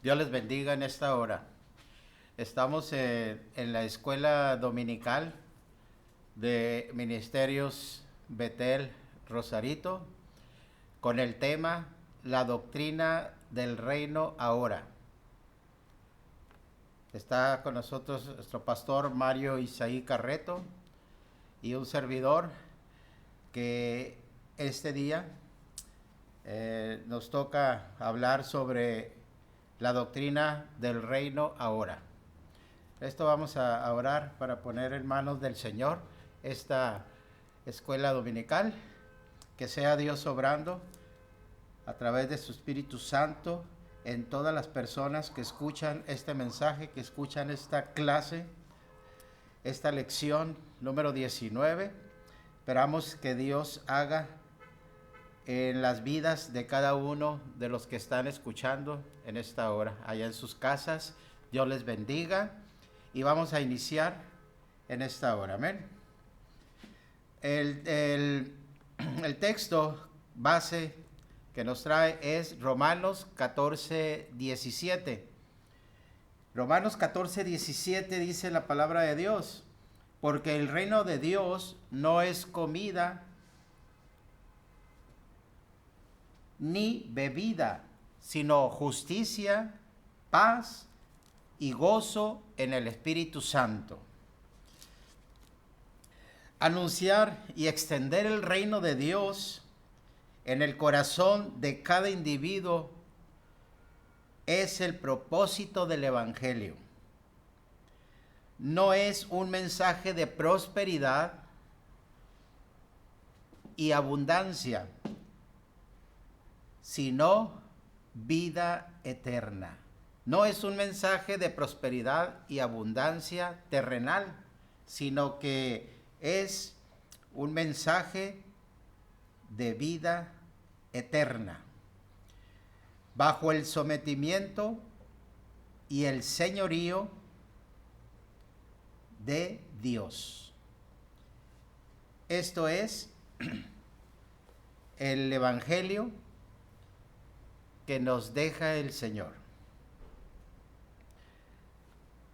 Dios les bendiga en esta hora. Estamos en la escuela dominical de Ministerios Betel Rosarito con el tema La doctrina del reino ahora. Está con nosotros nuestro pastor Mario Isaí Carreto y un servidor que este día nos toca hablar sobre la doctrina del reino ahora. Esto vamos a orar para poner en manos del Señor esta escuela dominical, que sea Dios obrando a través de su Espíritu Santo en todas las personas que escuchan este mensaje, que escuchan esta clase, esta lección número 19. Esperamos que Dios haga en las vidas de cada uno de los que están escuchando en esta hora, allá en sus casas. Dios les bendiga y vamos a iniciar en esta hora. Amén. El texto base que nos trae es Romanos 14, 17. Romanos 14, 17 dice la palabra de Dios: porque el reino de Dios no es comida ni bebida, sino justicia, paz y gozo en el Espíritu Santo. Anunciar y extender el reino de Dios en el corazón de cada individuo es el propósito del Evangelio. No es un mensaje de prosperidad y abundancia, sino vida eterna. No es un mensaje de prosperidad y abundancia terrenal, sino que es un mensaje de vida eterna, bajo el sometimiento y el señorío de Dios. Esto es el Evangelio que nos deja el Señor.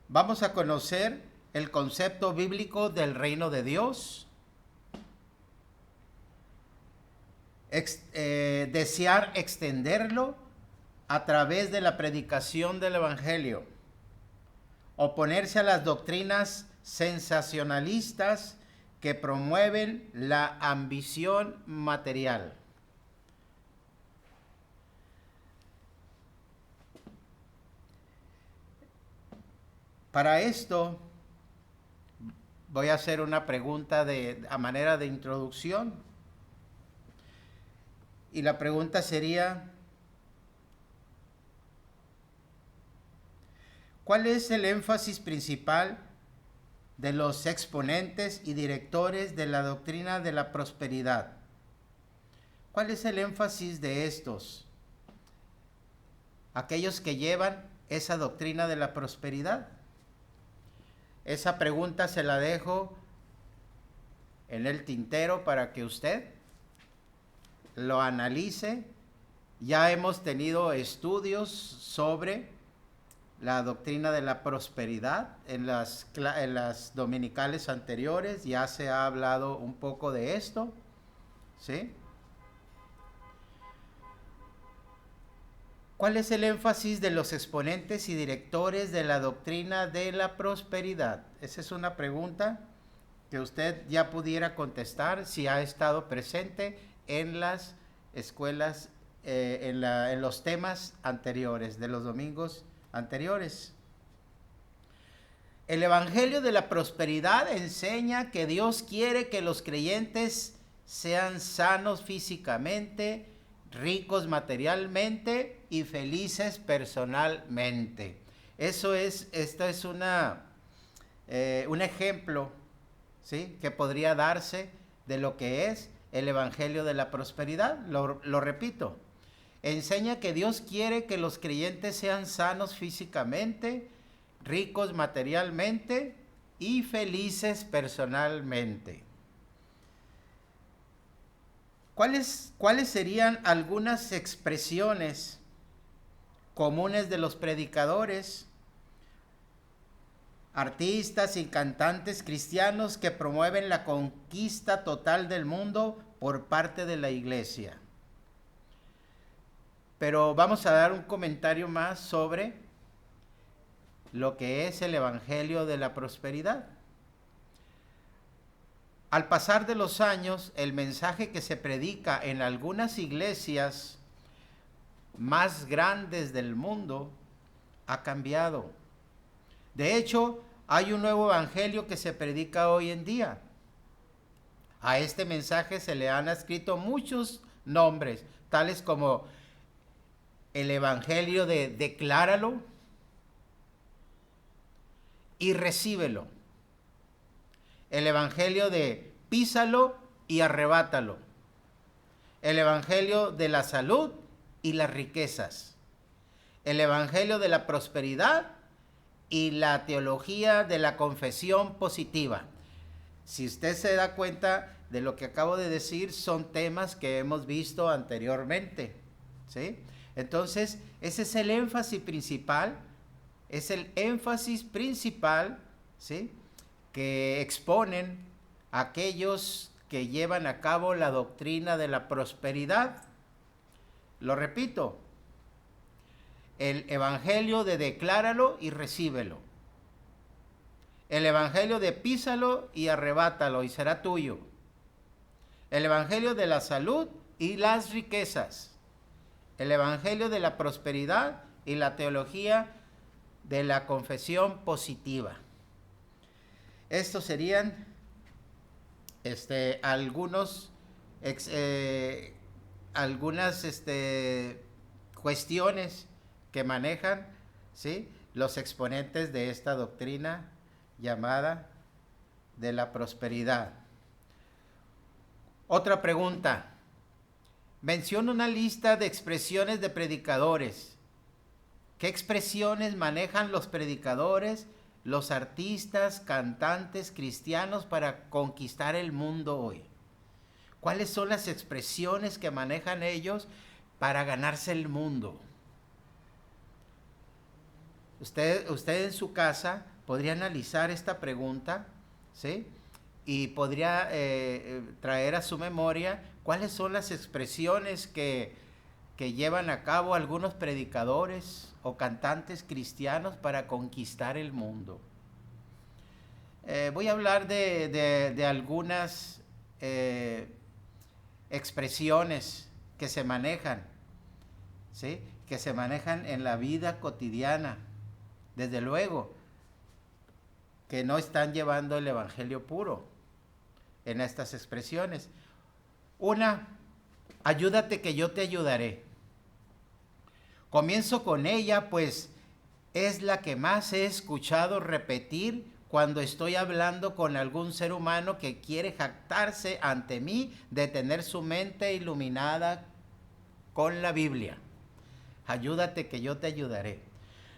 Vamos a conocer el concepto bíblico del reino de Dios, desear extenderlo a través de la predicación del Evangelio, oponerse a las doctrinas sensacionalistas que promueven la ambición material. Para esto voy a hacer una pregunta a manera de introducción. Y la pregunta sería: ¿cuál es el énfasis principal de los exponentes y directores de la doctrina de la prosperidad? ¿Cuál es el énfasis de estos? Aquellos que llevan esa doctrina de la prosperidad. Esa pregunta se la dejo en el tintero para que usted lo analice. Ya hemos tenido estudios sobre la doctrina de la prosperidad en las dominicales anteriores. Ya se ha hablado un poco de esto, ¿sí? ¿Cuál es el énfasis de los exponentes y directores de la doctrina de la prosperidad? Esa es una pregunta que usted ya pudiera contestar si ha estado presente en las escuelas, en los temas anteriores, de los domingos anteriores. El Evangelio de la prosperidad enseña que Dios quiere que los creyentes sean sanos físicamente, ricos materialmente y felices personalmente. Esto es un ejemplo, ¿sí?, que podría darse de lo que es el Evangelio de la prosperidad. Lo repito, enseña que Dios quiere que los creyentes sean sanos físicamente, ricos materialmente y felices personalmente. ¿Cuáles serían algunas expresiones comunes de los predicadores, artistas y cantantes cristianos que promueven la conquista total del mundo por parte de la iglesia. Pero vamos a dar un comentario más sobre lo que es el Evangelio de la Prosperidad. Al pasar de los años, el mensaje que se predica en algunas iglesias más grandes del mundo ha cambiado. De hecho, hay un nuevo evangelio que se predica hoy en día. A este mensaje se le han escrito muchos nombres, tales como el evangelio de decláralo y recíbelo. El evangelio de písalo y arrebátalo. El evangelio de la salud y las riquezas. El evangelio de la prosperidad y la teología de la confesión positiva. Si usted se da cuenta de lo que acabo de decir, son temas que hemos visto anteriormente, ¿sí? Entonces, ese es el énfasis principal, ¿sí?, que exponen aquellos que llevan a cabo la doctrina de la prosperidad. Lo repito, el evangelio de decláralo y recíbelo. El evangelio de písalo y arrebátalo y será tuyo. El evangelio de la salud y las riquezas. El evangelio de la prosperidad y la teología de la confesión positiva. Estos serían algunas cuestiones que manejan, ¿sí?, los exponentes de esta doctrina llamada de la prosperidad. Otra pregunta. Menciona una lista de expresiones de predicadores. ¿Qué expresiones manejan los predicadores, los artistas, cantantes cristianos para conquistar el mundo hoy? ¿Cuáles son las expresiones que manejan ellos para ganarse el mundo? Usted en su casa podría analizar esta pregunta, ¿sí?, y podría traer a su memoria cuáles son las expresiones que llevan a cabo algunos predicadores o cantantes cristianos para conquistar el mundo. Voy a hablar de algunas expresiones que se manejan, ¿sí?, que se manejan en la vida cotidiana. Desde luego que no están llevando el evangelio puro en estas expresiones. Una, ayúdate que yo te ayudaré. Comienzo con ella, pues es la que más he escuchado repetir cuando estoy hablando con algún ser humano que quiere jactarse ante mí de tener su mente iluminada con la Biblia. Ayúdate que yo te ayudaré.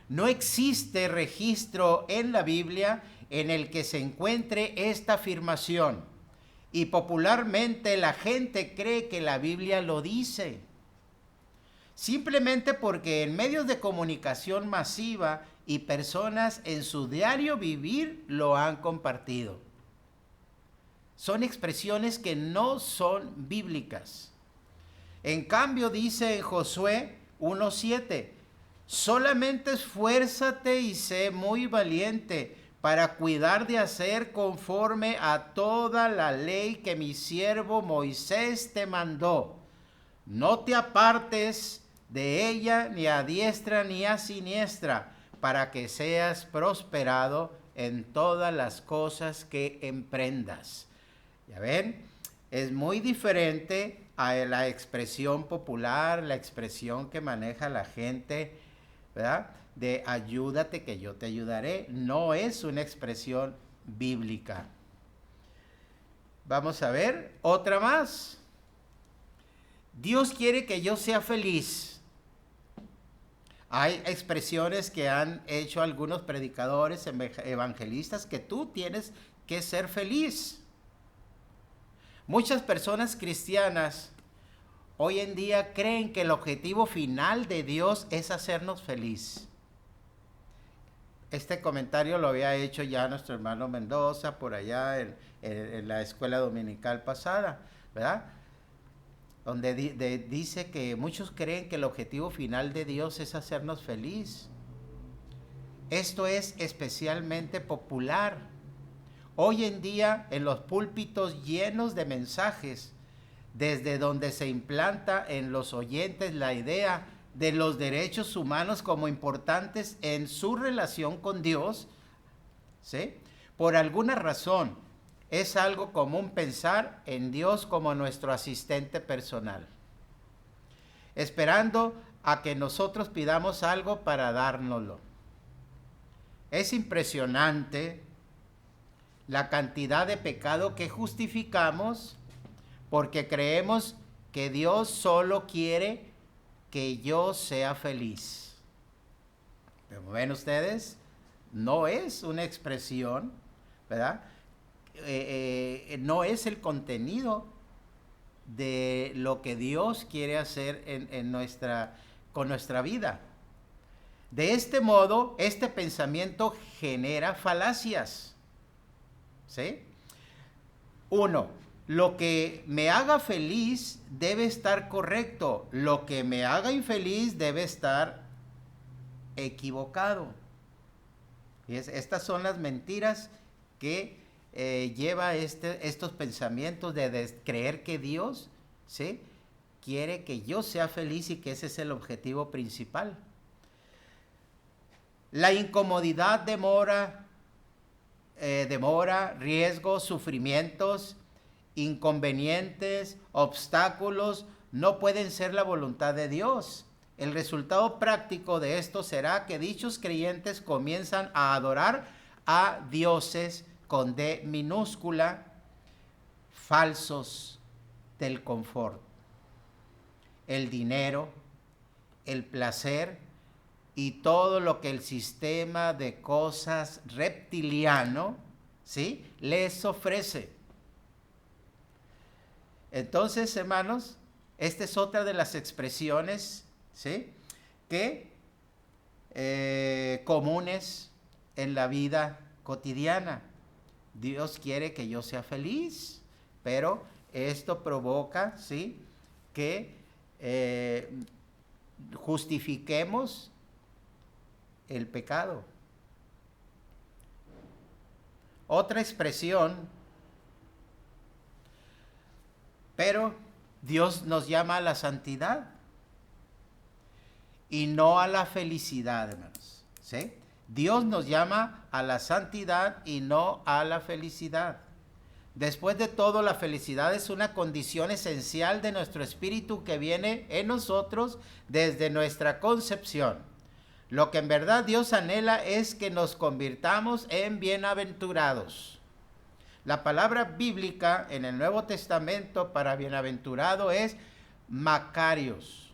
No existe registro en la Biblia en el que se encuentre esta afirmación, y popularmente la gente cree que la Biblia lo dice, simplemente porque en medios de comunicación masiva y personas en su diario vivir lo han compartido. Son expresiones que no son bíblicas. En cambio, dice en Josué 1:7, solamente esfuérzate y sé muy valiente para cuidar de hacer conforme a toda la ley que mi siervo Moisés te mandó. No te apartes de ella ni a diestra ni a siniestra, para que seas prosperado en todas las cosas que emprendas. ¿Ya ven? Es muy diferente a la expresión popular, la expresión que maneja la gente, ¿verdad?, de ayúdate que yo te ayudaré. No es una expresión bíblica. Vamos a ver otra más. Dios quiere que yo sea feliz. Hay expresiones que han hecho algunos predicadores evangelistas, que tú tienes que ser feliz. Muchas personas cristianas hoy en día creen que el objetivo final de Dios es hacernos feliz. Este comentario lo había hecho ya nuestro hermano Mendoza por allá en la escuela dominical pasada, ¿verdad? Donde dice que muchos creen que el objetivo final de Dios es hacernos feliz. Esto es especialmente popular hoy en día en los púlpitos llenos de mensajes, desde donde se implanta en los oyentes la idea de los derechos humanos como importantes en su relación con Dios, ¿sí? Por alguna razón, es algo común pensar en Dios como nuestro asistente personal, esperando a que nosotros pidamos algo para dárnoslo. Es impresionante la cantidad de pecado que justificamos porque creemos que Dios solo quiere que yo sea feliz. Como ven ustedes, no es una expresión, ¿verdad? No es el contenido de lo que Dios quiere hacer con nuestra vida. De este modo, este pensamiento genera falacias, ¿sí? 1. Lo que me haga feliz debe estar correcto. Lo que me haga infeliz debe estar equivocado. Y estas son las mentiras que lleva estos pensamientos de creer que Dios, ¿sí?, quiere que yo sea feliz y que ese es el objetivo principal. La incomodidad demora, riesgos, sufrimientos, inconvenientes, obstáculos, no pueden ser la voluntad de Dios. El resultado práctico de esto será que dichos creyentes comienzan a adorar a dioses con D minúscula, falsos del confort, el dinero, el placer y todo lo que el sistema de cosas reptiliano, ¿sí?, les ofrece. Entonces, hermanos, esta es otra de las expresiones, ¿sí?, que comunes en la vida cotidiana. Dios quiere que yo sea feliz, pero esto provoca, ¿sí?, que justifiquemos el pecado. Otra expresión, pero Dios nos llama a la santidad y no a la felicidad, hermanos, ¿sí? Dios nos llama a la santidad y no a la felicidad. Después de todo, la felicidad es una condición esencial de nuestro espíritu que viene en nosotros desde nuestra concepción. Lo que en verdad Dios anhela es que nos convirtamos en bienaventurados. La palabra bíblica en el Nuevo Testamento para bienaventurado es Macarios.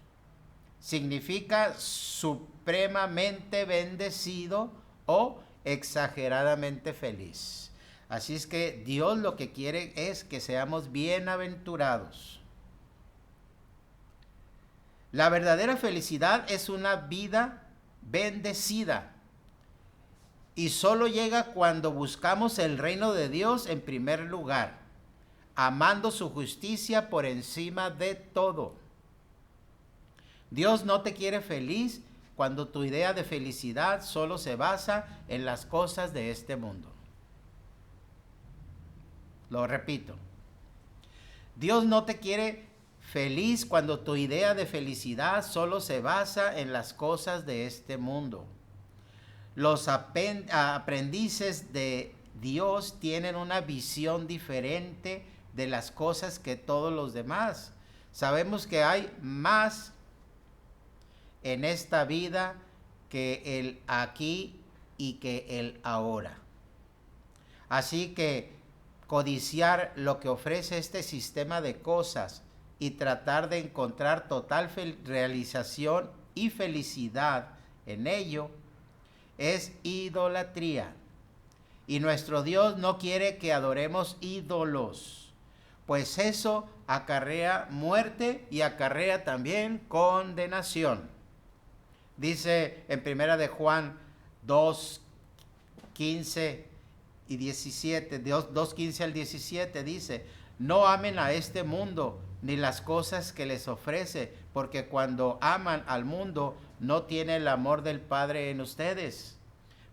Significa supremamente bendecido o exageradamente feliz. Así es que Dios lo que quiere es que seamos bienaventurados. La verdadera felicidad es una vida bendecida y solo llega cuando buscamos el reino de Dios en primer lugar, amando su justicia por encima de todo. Dios no te quiere feliz cuando tu idea de felicidad solo se basa en las cosas de este mundo. Lo repito. Dios no te quiere feliz cuando tu idea de felicidad solo se basa en las cosas de este mundo. Los aprendices de Dios tienen una visión diferente de las cosas que todos los demás. Sabemos que hay más en esta vida que el aquí y que el ahora. Así que codiciar lo que ofrece este sistema de cosas y tratar de encontrar total realización y felicidad en ello es idolatría. Y nuestro Dios no quiere que adoremos ídolos, pues eso acarrea muerte y acarrea también condenación. Dice en primera de Juan 2, 15 y 17, 2, 15 al 17 dice: no amen a este mundo ni las cosas que les ofrece, porque cuando aman al mundo no tiene el amor del Padre en ustedes.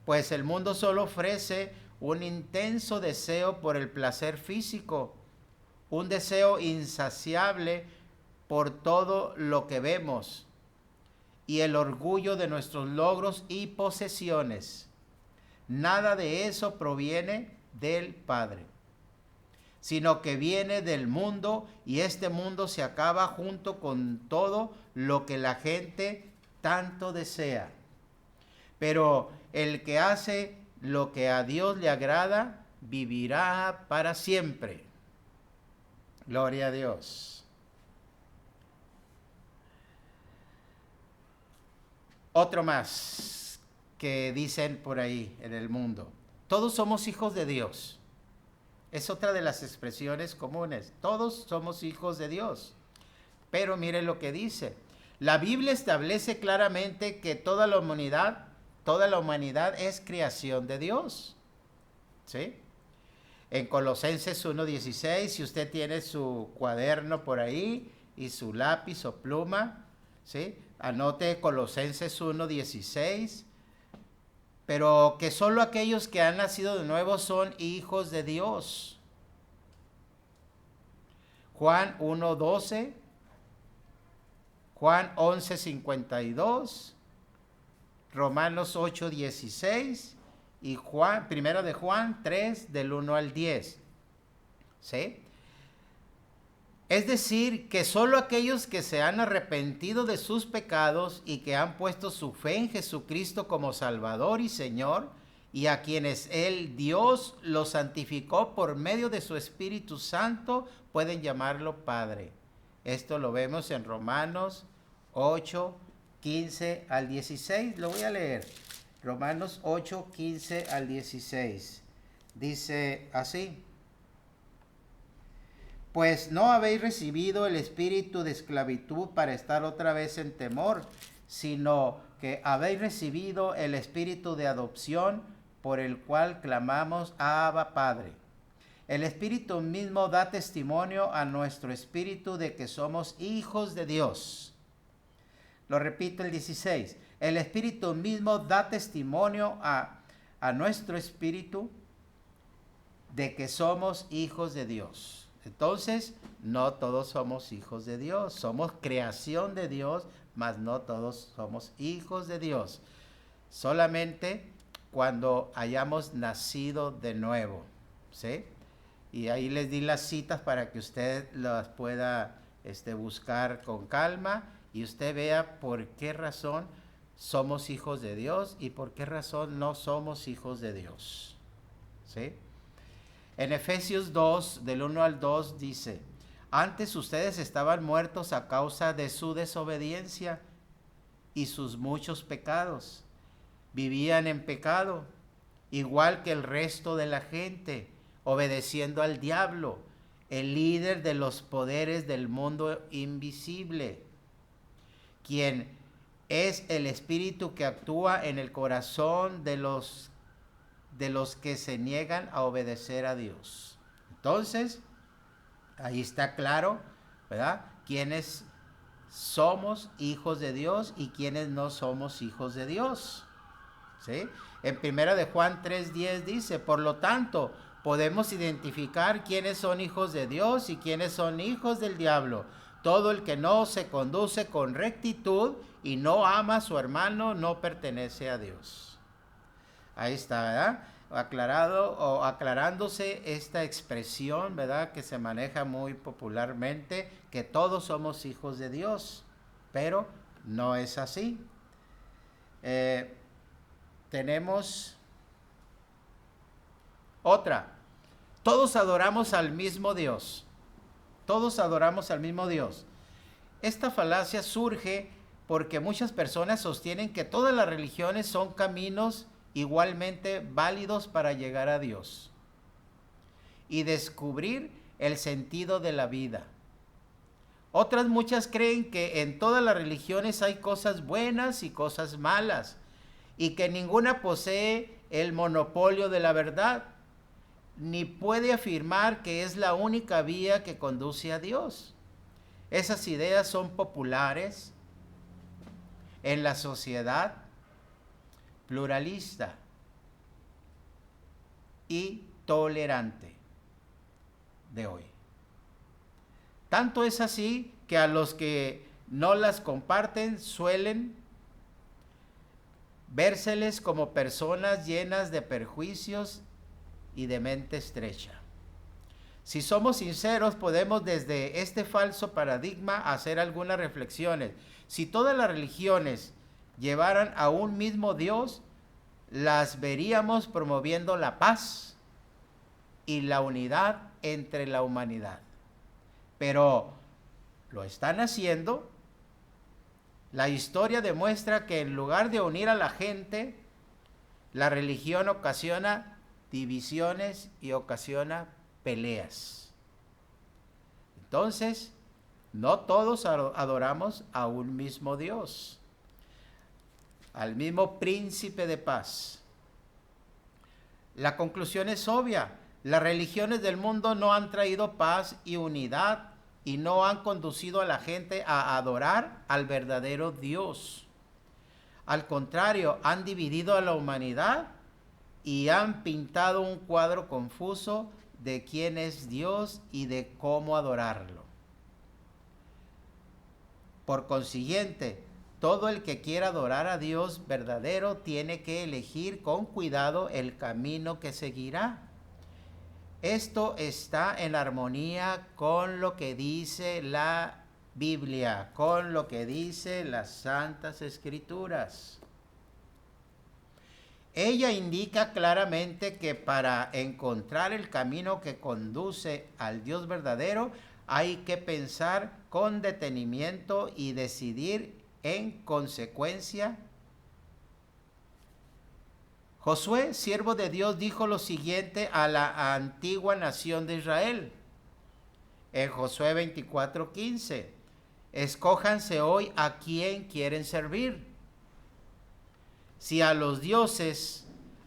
Pues el mundo solo ofrece un intenso deseo por el placer físico, un deseo insaciable por todo lo que vemos y el orgullo de nuestros logros y posesiones. Nada de eso proviene del Padre, sino que viene del mundo, y este mundo se acaba junto con todo lo que la gente tanto desea. Pero el que hace lo que a Dios le agrada, vivirá para siempre. Gloria a Dios. Otro más que dicen por ahí en el mundo: todos somos hijos de Dios. Es otra de las expresiones comunes. Todos somos hijos de Dios. Pero miren lo que dice. La Biblia establece claramente que toda la humanidad es creación de Dios. ¿Sí? En Colosenses 1:16, si usted tiene su cuaderno por ahí y su lápiz o pluma, ¿sí?, anote Colosenses 1:16. Pero que solo aquellos que han nacido de nuevo son hijos de Dios. Juan 1:12, Juan 11:52, Romanos 8:16 y Primera de Juan 3, del 1 al 10. ¿Sí? Es decir, que solo aquellos que se han arrepentido de sus pecados y que han puesto su fe en Jesucristo como Salvador y Señor, y a quienes Él, Dios, los santificó por medio de su Espíritu Santo, pueden llamarlo Padre. Esto lo vemos en Romanos 8, 15 al 16. Lo voy a leer. Romanos 8, 15 al 16. Dice así: pues no habéis recibido el espíritu de esclavitud para estar otra vez en temor, sino que habéis recibido el espíritu de adopción, por el cual clamamos: Abba, Padre. El espíritu mismo da testimonio a nuestro espíritu de que somos hijos de Dios. Lo repito, el 16. El espíritu mismo da testimonio a nuestro espíritu de que somos hijos de Dios. Entonces, no todos somos hijos de Dios. Somos creación de Dios, mas no todos somos hijos de Dios. Solamente cuando hayamos nacido de nuevo, ¿sí? Y ahí les di las citas para que usted las pueda buscar con calma y usted vea por qué razón somos hijos de Dios y por qué razón no somos hijos de Dios, ¿sí? En Efesios 2, del 1 al 2 dice: antes ustedes estaban muertos a causa de su desobediencia y sus muchos pecados. Vivían en pecado, igual que el resto de la gente, obedeciendo al diablo, el líder de los poderes del mundo invisible, quien es el espíritu que actúa en el corazón de los que se niegan a obedecer a Dios. Entonces, ahí está claro, ¿verdad?, quiénes somos hijos de Dios y quiénes no somos hijos de Dios, ¿sí? En primera de Juan 3:10 dice: por lo tanto, podemos identificar quiénes son hijos de Dios y quiénes son hijos del diablo. Todo el que no se conduce con rectitud y no ama a su hermano no pertenece a Dios. Ahí está, ¿verdad? Aclarándose esta expresión, ¿verdad?, que se maneja muy popularmente, que todos somos hijos de Dios, pero no es así. Tenemos otra. Todos adoramos al mismo Dios. Todos adoramos al mismo Dios. Esta falacia surge porque muchas personas sostienen que todas las religiones son caminos igualmente válidos para llegar a Dios y descubrir el sentido de la vida. Otras muchas creen que en todas las religiones hay cosas buenas y cosas malas, y que ninguna posee el monopolio de la verdad, ni puede afirmar que es la única vía que conduce a Dios. Esas ideas son populares en la sociedad pluralista y tolerante de hoy. Tanto es así que a los que no las comparten suelen vérseles como personas llenas de perjuicios y de mente estrecha. Si somos sinceros, podemos desde este falso paradigma hacer algunas reflexiones. Si todas las religiones llevaran a un mismo Dios, las veríamos promoviendo la paz y la unidad entre la humanidad. Pero lo están haciendo. La historia demuestra que en lugar de unir a la gente, la religión ocasiona divisiones y ocasiona peleas. Entonces, no todos adoramos a un mismo Dios, al mismo príncipe de paz. La conclusión es obvia. Las religiones del mundo no han traído paz y unidad y no han conducido a la gente a adorar al verdadero Dios. Al contrario, han dividido a la humanidad y han pintado un cuadro confuso de quién es Dios y de cómo adorarlo. Por consiguiente, todo el que quiera adorar a Dios verdadero tiene que elegir con cuidado el camino que seguirá. Esto está en armonía con lo que dice la Biblia, con lo que dice las Santas Escrituras. Ella indica claramente que para encontrar el camino que conduce al Dios verdadero, hay que pensar con detenimiento y decidir en consecuencia. Josué, siervo de Dios, dijo lo siguiente a la antigua nación de Israel. En Josué 24:15, escójanse hoy a quién quieren servir. Si a los dioses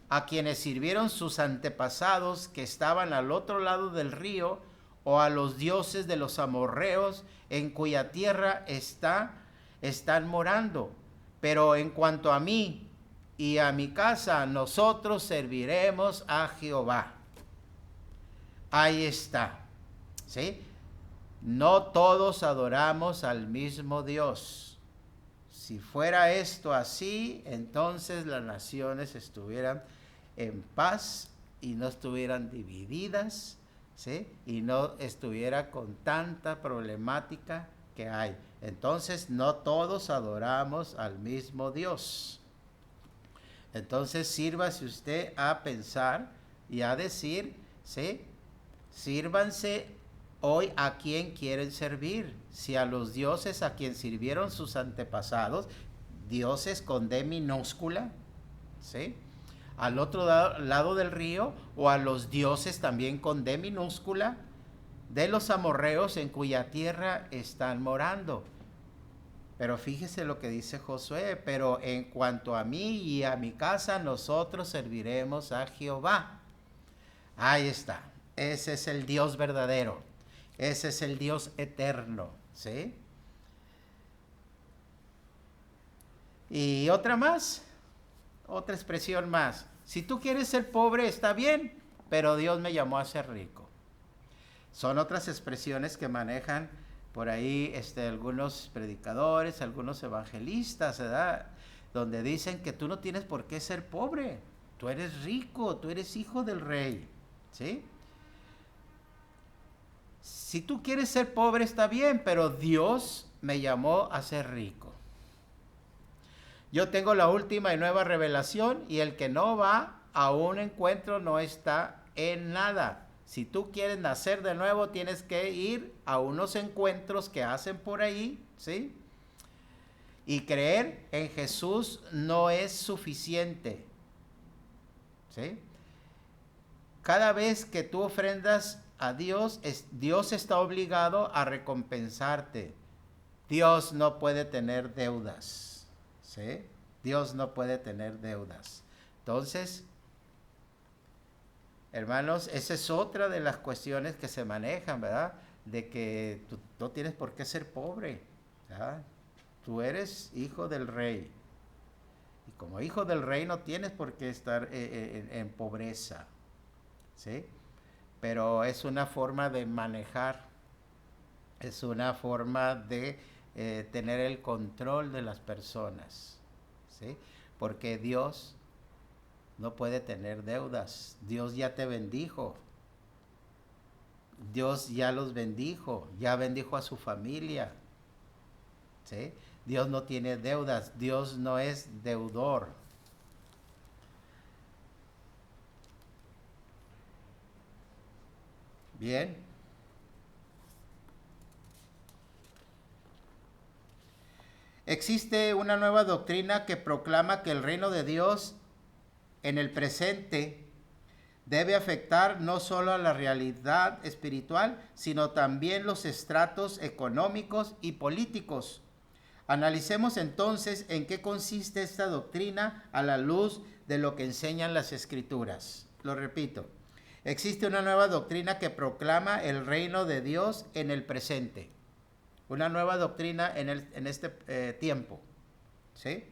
a quienes sirvieron sus antepasados que estaban al otro lado del río, o a los dioses de los amorreos en cuya tierra están morando. Pero en cuanto a mí y a mi casa, nosotros serviremos a Jehová. Ahí está, ¿sí? No todos adoramos al mismo Dios. Si fuera esto así, entonces las naciones estuvieran en paz y no estuvieran divididas, ¿sí? Y no estuviera con tanta problemática que hay. Entonces, no todos adoramos al mismo Dios. Entonces, sírvase usted a pensar y a decir, ¿sí? Sírvanse hoy a quien quieren servir. Si a los dioses a quien sirvieron sus antepasados, dioses con D minúscula, ¿sí? Al otro lado del río, o a los dioses también con D minúscula, de los amorreos en cuya tierra están morando. Pero fíjese lo que dice Josué, pero en cuanto a mí y a mi casa, nosotros serviremos a Jehová. Ahí está, ese es el Dios verdadero, ese es el Dios eterno, ¿sí? Y otra expresión más. Si tú quieres ser pobre, está bien, pero Dios me llamó a ser rico. Son otras expresiones que manejan por ahí algunos predicadores, algunos evangelistas, ¿verdad? Donde dicen que tú no tienes por qué ser pobre, tú eres rico, tú eres hijo del rey, ¿sí? Si tú quieres ser pobre está bien, pero Dios me llamó a ser rico. Yo tengo la última y nueva revelación, y el que no va a un encuentro no está en nada. Si tú quieres nacer de nuevo, tienes que ir a unos encuentros que hacen por ahí, ¿sí? Y creer en Jesús no es suficiente, ¿sí? Cada vez que tú ofrendas a Dios, Dios está obligado a recompensarte. Dios no puede tener deudas, ¿sí? Dios no puede tener deudas. Entonces, hermanos, esa es otra de las cuestiones que se manejan, ¿verdad? De que tú no tienes por qué ser pobre, ¿verdad? Tú eres hijo del rey. Y como hijo del rey no tienes por qué estar en pobreza, ¿sí? Pero es una forma de manejar, es una forma de tener el control de las personas, ¿sí? Porque Dios no puede tener deudas. Dios ya te bendijo. Dios ya los bendijo, ya bendijo a su familia, ¿sí? Dios no tiene deudas, Dios no es deudor. Bien. Existe una nueva doctrina que proclama que el reino de Dios en el presente debe afectar no solo a la realidad espiritual, sino también los estratos económicos y políticos. Analicemos entonces en qué consiste esta doctrina a la luz de lo que enseñan las Escrituras. Lo repito, existe una nueva doctrina que proclama el reino de Dios en el presente. Una nueva doctrina en este tiempo, ¿sí?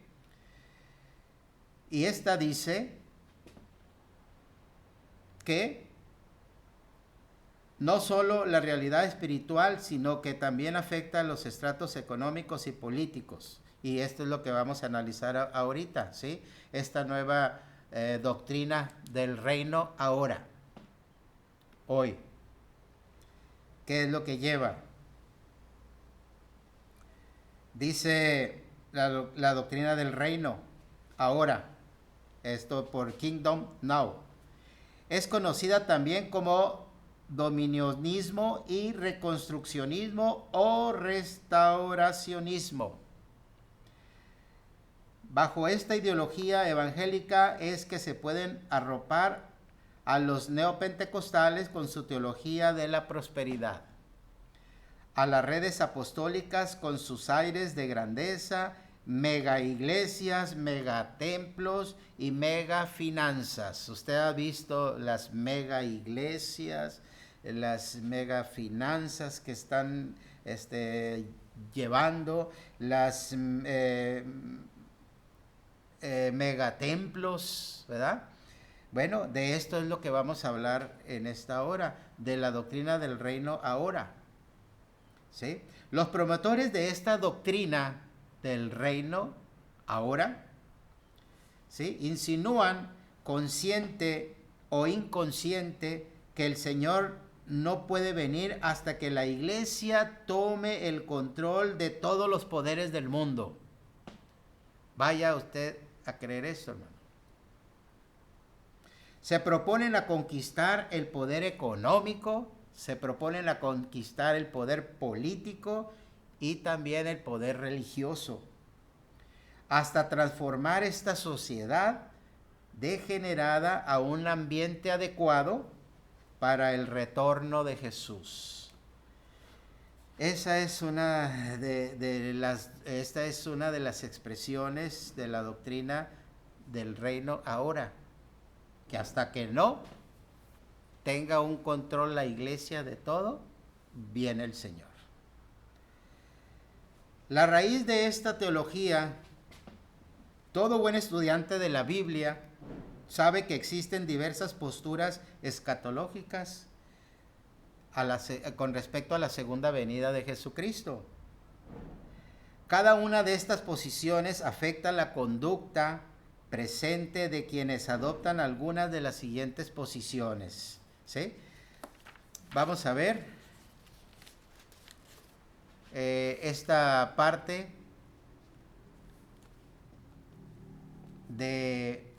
Y esta dice que no solo la realidad espiritual, sino que también afecta a los estratos económicos y políticos. Y esto es lo que vamos a analizar ahorita, ¿sí? Esta nueva doctrina del reino ahora, hoy. ¿Qué es lo que lleva? Dice la doctrina del reino ahora, esto por Kingdom Now. Es conocida también como dominionismo y reconstruccionismo o restauracionismo. Bajo esta ideología evangélica es que se pueden arropar a los neopentecostales con su teología de la prosperidad, a las redes apostólicas con sus aires de grandeza, mega iglesias, mega templos y mega finanzas. Usted ha visto las mega iglesias, las mega finanzas que están llevando, las megatemplos, ¿verdad? Bueno, de esto es lo que vamos a hablar en esta hora, de la doctrina del reino ahora, ¿sí? Los promotores de esta doctrina del reino ahora, ¿sí?, insinúan consciente o inconsciente que el Señor no puede venir hasta que la iglesia tome el control de todos los poderes del mundo. Vaya usted a creer eso, hermano. Se proponen a conquistar el poder económico, se proponen a conquistar el poder político y también el poder religioso, hasta transformar esta sociedad degenerada a un ambiente adecuado para el retorno de Jesús. Esta es una de las expresiones de la doctrina del reino ahora, que hasta que no tenga un control la iglesia de todo, viene el Señor. La raíz de esta teología, todo buen estudiante de la Biblia sabe que existen diversas posturas escatológicas con respecto a la segunda venida de Jesucristo. Cada una de estas posiciones afecta la conducta presente de quienes adoptan algunas de las siguientes posiciones, ¿sí? Vamos a ver esta parte de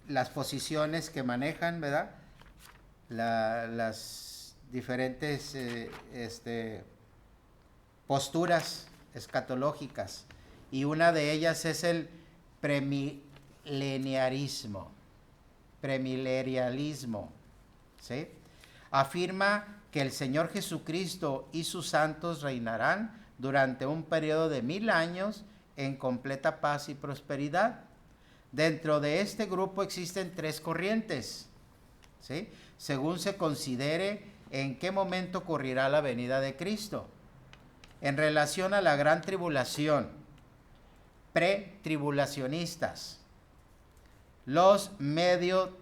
las posiciones que manejan, ¿verdad? Las diferentes posturas escatológicas, y una de ellas es el premilenialismo, ¿sí? Afirma que el Señor Jesucristo y sus santos reinarán durante un periodo de 1000 años en completa paz y prosperidad. Dentro de este grupo existen 3 corrientes, ¿sí?, según se considere en qué momento ocurrirá la venida de Cristo. En relación a la gran tribulación, pretribulacionistas, los medio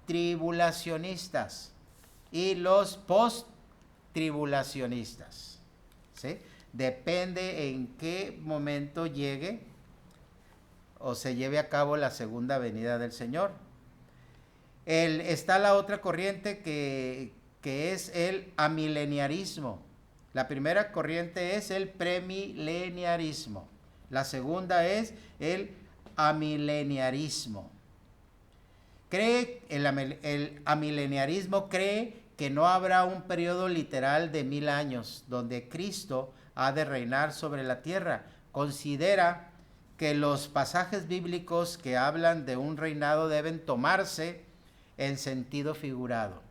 tribulacionistas y los post-tribulacionistas, ¿sí? Depende en qué momento llegue o se lleve a cabo la segunda venida del Señor. Está la otra corriente que es el amileniarismo. La primera corriente es el premileniarismo. La segunda es el amileniarismo. El amileniarismo cree que no habrá un periodo literal de 1000 años donde Cristo ha de reinar sobre la tierra. Considera que los pasajes bíblicos que hablan de un reinado deben tomarse en sentido figurado,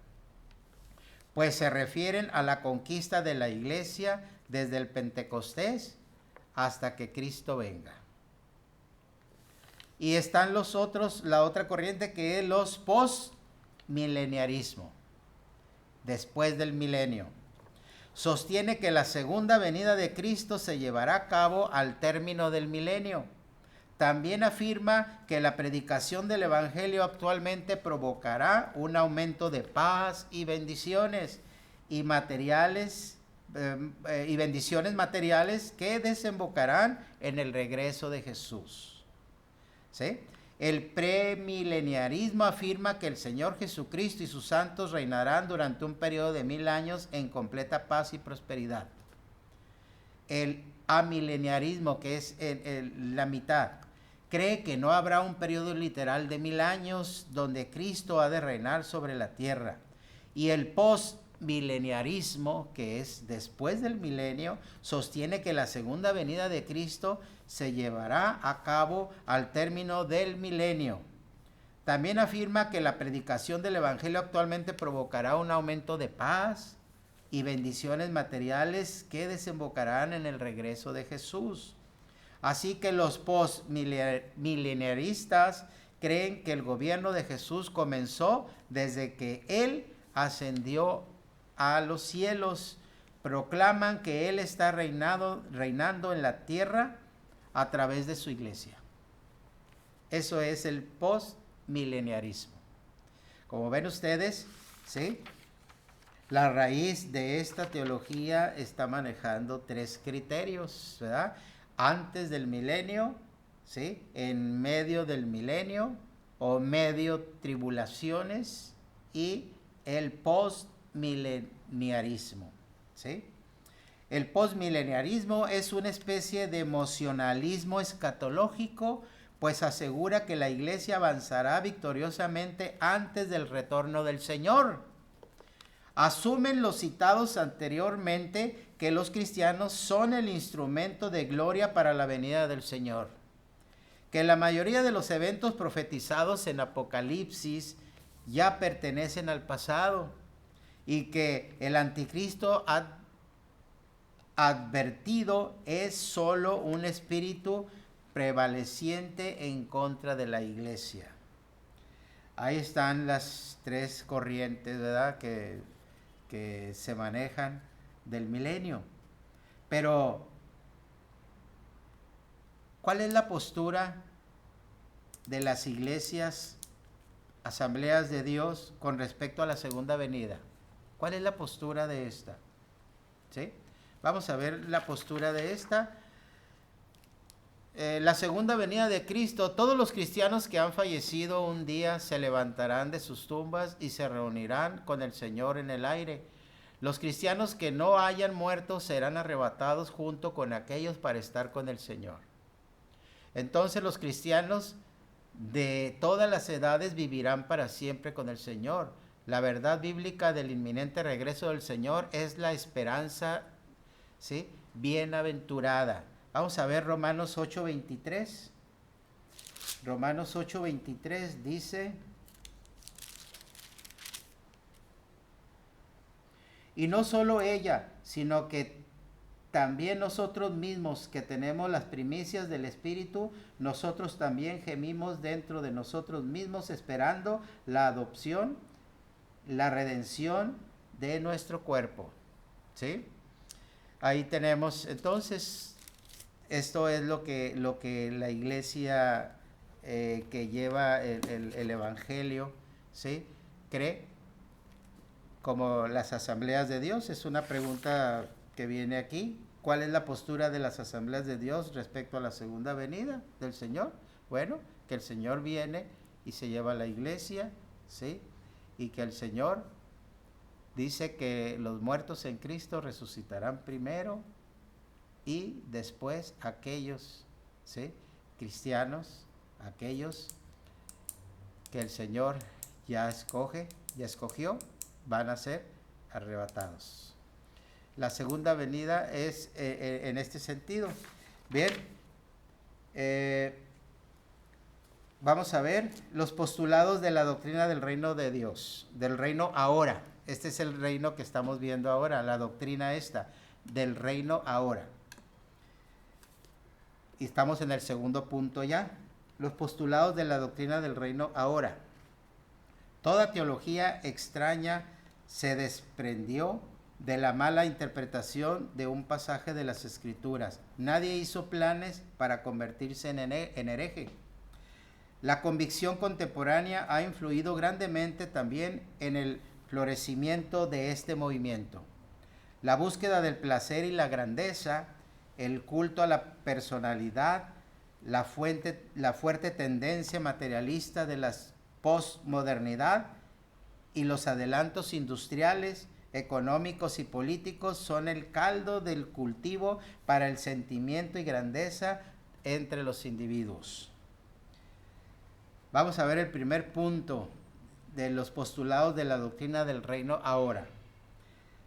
pues se refieren a la conquista de la iglesia desde el Pentecostés hasta que Cristo venga. Y están la otra corriente que es los postmileniarismo, después del milenio. Sostiene que la segunda venida de Cristo se llevará a cabo al término del milenio. También afirma que la predicación del Evangelio actualmente provocará un aumento de paz y bendiciones y bendiciones materiales que desembocarán en el regreso de Jesús, ¿sí? El premileniarismo afirma que el Señor Jesucristo y sus santos reinarán durante un periodo de 1000 años en completa paz y prosperidad. El amileniarismo, que es la mitad, cree que no habrá un periodo literal de 1000 años donde Cristo ha de reinar sobre la tierra. Y el postmileniarismo, que es después del milenio, sostiene que la segunda venida de Cristo se llevará a cabo al término del milenio. También afirma que la predicación del Evangelio actualmente provocará un aumento de paz y bendiciones materiales que desembocarán en el regreso de Jesús. Así que los postmileniaristas creen que el gobierno de Jesús comenzó desde que Él ascendió a los cielos. Proclaman que Él está reinando en la tierra a través de su iglesia. Eso es el postmileniarismo. Como ven ustedes, ¿sí?, la raíz de esta teología está manejando 3 criterios, ¿verdad? Antes del milenio, ¿sí?, en medio del milenio o medio tribulaciones, y el postmileniarismo, ¿sí? El postmileniarismo es una especie de emocionalismo escatológico, pues asegura que la iglesia avanzará victoriosamente antes del retorno del Señor. Asumen los citados anteriormente que los cristianos son el instrumento de gloria para la venida del Señor, que la mayoría de los eventos profetizados en Apocalipsis ya pertenecen al pasado y que el anticristo advertido es solo un espíritu prevaleciente en contra de la iglesia. Ahí están las 3 corrientes, ¿verdad?, que se manejan del milenio. Pero, ¿cuál es la postura de las iglesias, asambleas de Dios, con respecto a la segunda venida? ¿Cuál es la postura de esta? ¿Sí? Vamos a ver la postura de esta. La segunda venida de Cristo, todos los cristianos que han fallecido un día se levantarán de sus tumbas y se reunirán con el Señor en el aire. Los cristianos que no hayan muerto serán arrebatados junto con aquellos para estar con el Señor. Entonces los cristianos de todas las edades vivirán para siempre con el Señor. La verdad bíblica del inminente regreso del Señor es la esperanza, ¿sí?, bienaventurada. Vamos a ver Romanos 8:23. Romanos 8:23 dice: Y no solo ella, sino que también nosotros mismos que tenemos las primicias del Espíritu, nosotros también gemimos dentro de nosotros mismos esperando la adopción, la redención de nuestro cuerpo. ¿Sí? Ahí tenemos, entonces, esto es lo que la iglesia que lleva el Evangelio, ¿sí?, cree como las asambleas de Dios. Es una pregunta que viene aquí. ¿Cuál es la postura de las asambleas de Dios respecto a la segunda venida del Señor? Bueno, que el Señor viene y se lleva a la iglesia, ¿sí? Y que el Señor dice que los muertos en Cristo resucitarán primero y después aquellos, ¿sí?, cristianos, aquellos que el Señor ya escogió, van a ser arrebatados. La segunda venida es en este sentido. Bien, vamos a ver los postulados de la doctrina del reino de Dios, del reino ahora. Este es el reino que estamos viendo ahora, la doctrina esta, del reino ahora. Y estamos en el segundo punto ya, los postulados de la doctrina del reino ahora. Toda teología extraña se desprendió de la mala interpretación de un pasaje de las Escrituras. Nadie hizo planes para convertirse en hereje. La convicción contemporánea ha influido grandemente también en el florecimiento de este movimiento. La búsqueda del placer y la grandeza, el culto a la personalidad, la fuerte tendencia materialista de la postmodernidad y los adelantos industriales, económicos y políticos son el caldo del cultivo para el sentimiento y grandeza entre los individuos. Vamos a ver el primer punto de los postulados de la doctrina del reino ahora.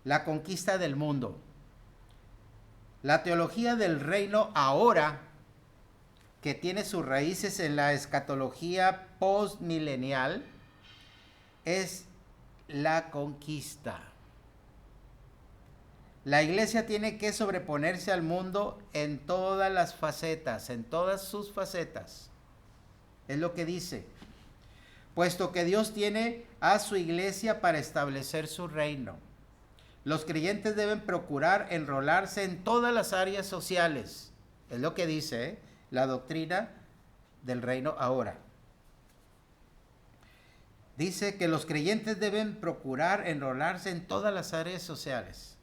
La conquista del mundo. La teología del reino ahora, que tiene sus raíces en la escatología postmilenial, es la conquista. La iglesia tiene que sobreponerse al mundo en todas las facetas, en todas sus facetas. Es lo que dice. Puesto que Dios tiene a su iglesia para establecer su reino. Los creyentes deben procurar enrolarse en todas las áreas sociales. Es lo que dice la doctrina del reino ahora. Dice que los creyentes deben procurar enrolarse en todas las áreas sociales.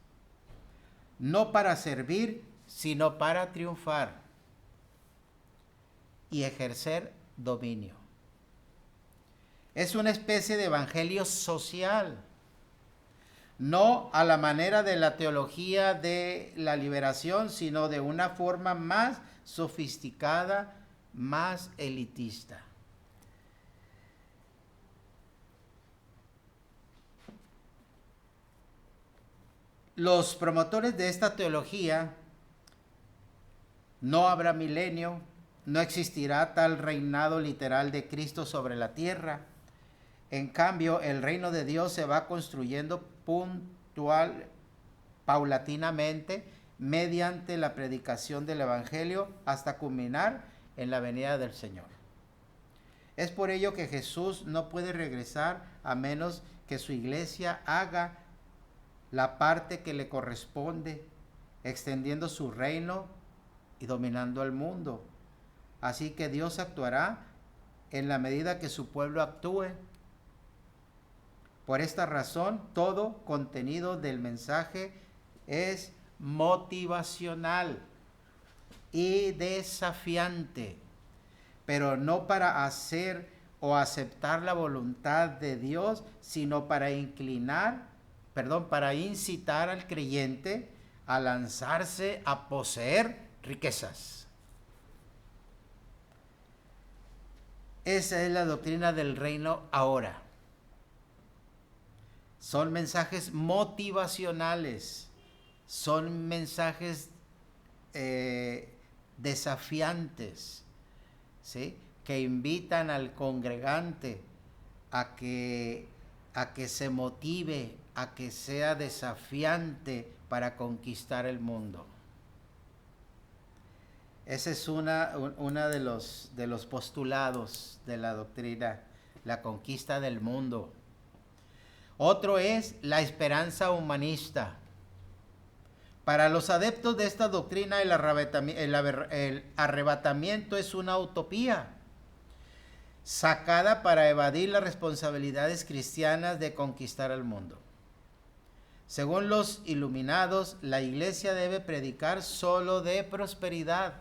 No para servir, sino para triunfar y ejercer dominio. Es una especie de evangelio social, no a la manera de la teología de la liberación, sino de una forma más sofisticada, más elitista. Los promotores de esta teología, no habrá milenio, no existirá tal reinado literal de Cristo sobre la tierra. En cambio, el reino de Dios se va construyendo paulatinamente, mediante la predicación del Evangelio, hasta culminar en la venida del Señor. Es por ello que Jesús no puede regresar a menos que su iglesia haga la parte que le corresponde, extendiendo su reino y dominando el mundo. Así que Dios actuará en la medida que su pueblo actúe. Por esta razón, todo contenido del mensaje es motivacional y desafiante, pero no para hacer o aceptar la voluntad de Dios, sino para incitar al creyente a lanzarse a poseer riquezas. Esa es la doctrina del reino ahora. Son mensajes motivacionales, son mensajes desafiantes, ¿sí?, que invitan al congregante a que a que se motive, a que sea desafiante para conquistar el mundo. Ese es una de los postulados de la doctrina, la conquista del mundo. Otro es la esperanza humanista. Para los adeptos de esta doctrina, el arrebatamiento es una utopía sacada para evadir las responsabilidades cristianas de conquistar el mundo. Según los iluminados, la iglesia debe predicar solo de prosperidad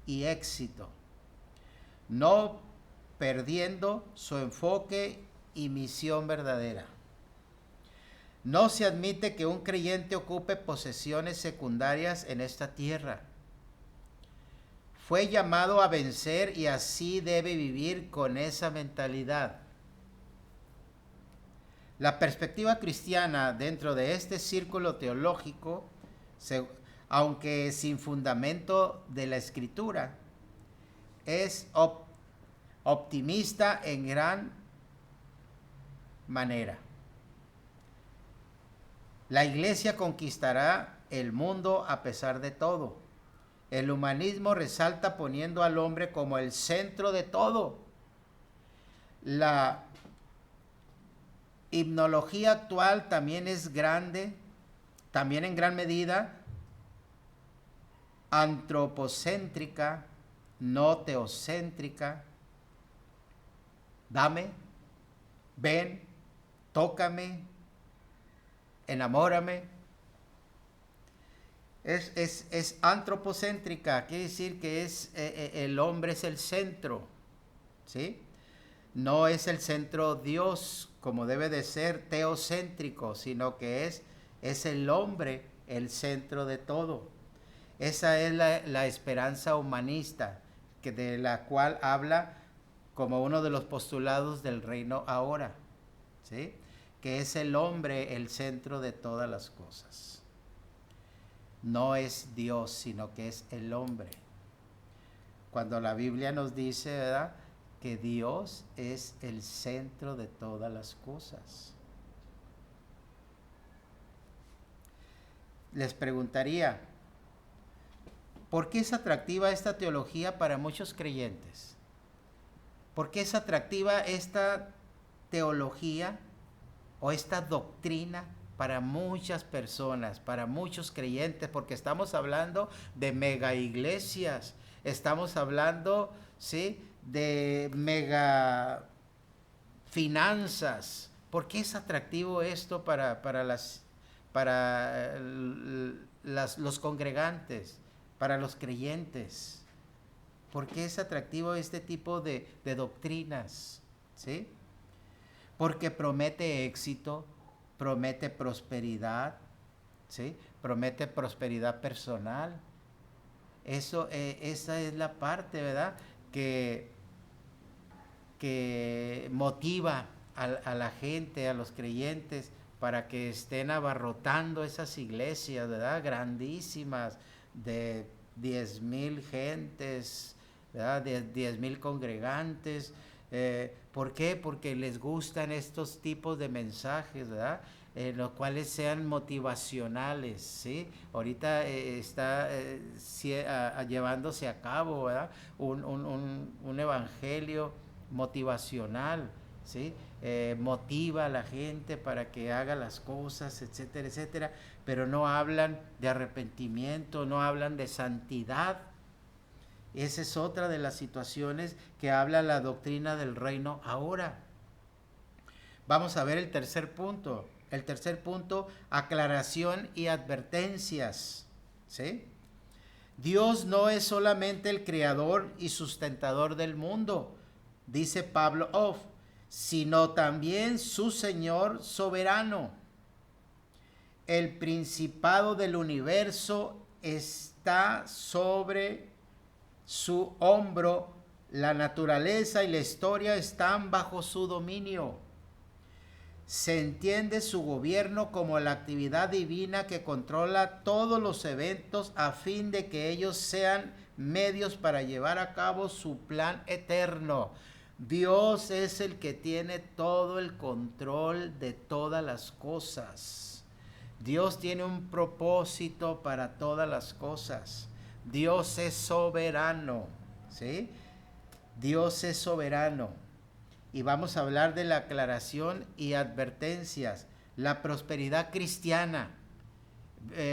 y éxito, no perdiendo su enfoque y misión verdadera. No se admite que un creyente ocupe posesiones secundarias en esta tierra. Fue llamado a vencer y así debe vivir con esa mentalidad. La perspectiva cristiana dentro de este círculo teológico, aunque sin fundamento de la Escritura, es optimista en gran manera. La iglesia conquistará el mundo a pesar de todo. El humanismo resalta poniendo al hombre como el centro de todo. La himnología actual también es grande, también en gran medida antropocéntrica, no teocéntrica. Dame, ven, tócame, enamórame. Es antropocéntrica, quiere decir que el hombre es el centro, ¿sí? No es el centro Dios, como debe de ser teocéntrico, sino que es el hombre el centro de todo. Esa es la esperanza humanista, de la cual habla como uno de los postulados del reino ahora, ¿sí? Que es el hombre el centro de todas las cosas. No es Dios, sino que es el hombre. Cuando la Biblia nos dice, ¿verdad?, que Dios es el centro de todas las cosas. Les preguntaría, ¿por qué es atractiva esta teología para muchos creyentes? ¿Por qué es atractiva esta teología o esta doctrina para muchas personas, para muchos creyentes? Porque estamos hablando de mega iglesias, estamos hablando, ¿sí?, de mega finanzas. ¿Por qué es atractivo esto para los congregantes, para los creyentes? ¿Por qué es atractivo este tipo de doctrinas? ¿Sí? Porque promete éxito, promete prosperidad, ¿sí? Promete prosperidad personal. Esa es la parte, ¿verdad?, que motiva a la gente, a los creyentes, para que estén abarrotando esas iglesias, ¿verdad?, grandísimas, de 10,000 gentes, ¿verdad?, de 10,000 congregantes. ¿Por qué? Porque les gustan estos tipos de mensajes, ¿verdad?, los cuales sean motivacionales, ¿sí? Ahorita está llevándose a cabo, ¿verdad?, un evangelio motivacional, ¿sí? Motiva a la gente para que haga las cosas, etcétera, etcétera, pero no hablan de arrepentimiento, no hablan de santidad. Esa es otra de las situaciones que habla la doctrina del reino ahora. Vamos a ver el tercer punto. El tercer punto, aclaración y advertencias, ¿sí? Dios no es solamente el creador y sustentador del mundo, dice Pablo Off, sino también su Señor soberano. El principado del universo está sobre su hombro, la naturaleza y la historia están bajo su dominio. Se entiende su gobierno como la actividad divina que controla todos los eventos a fin de que ellos sean medios para llevar a cabo su plan eterno. Dios es el que tiene todo el control de todas las cosas. Dios tiene un propósito para todas las cosas. Dios es soberano, ¿sí? Dios es soberano. Y vamos a hablar de la aclaración y advertencias. La prosperidad cristiana.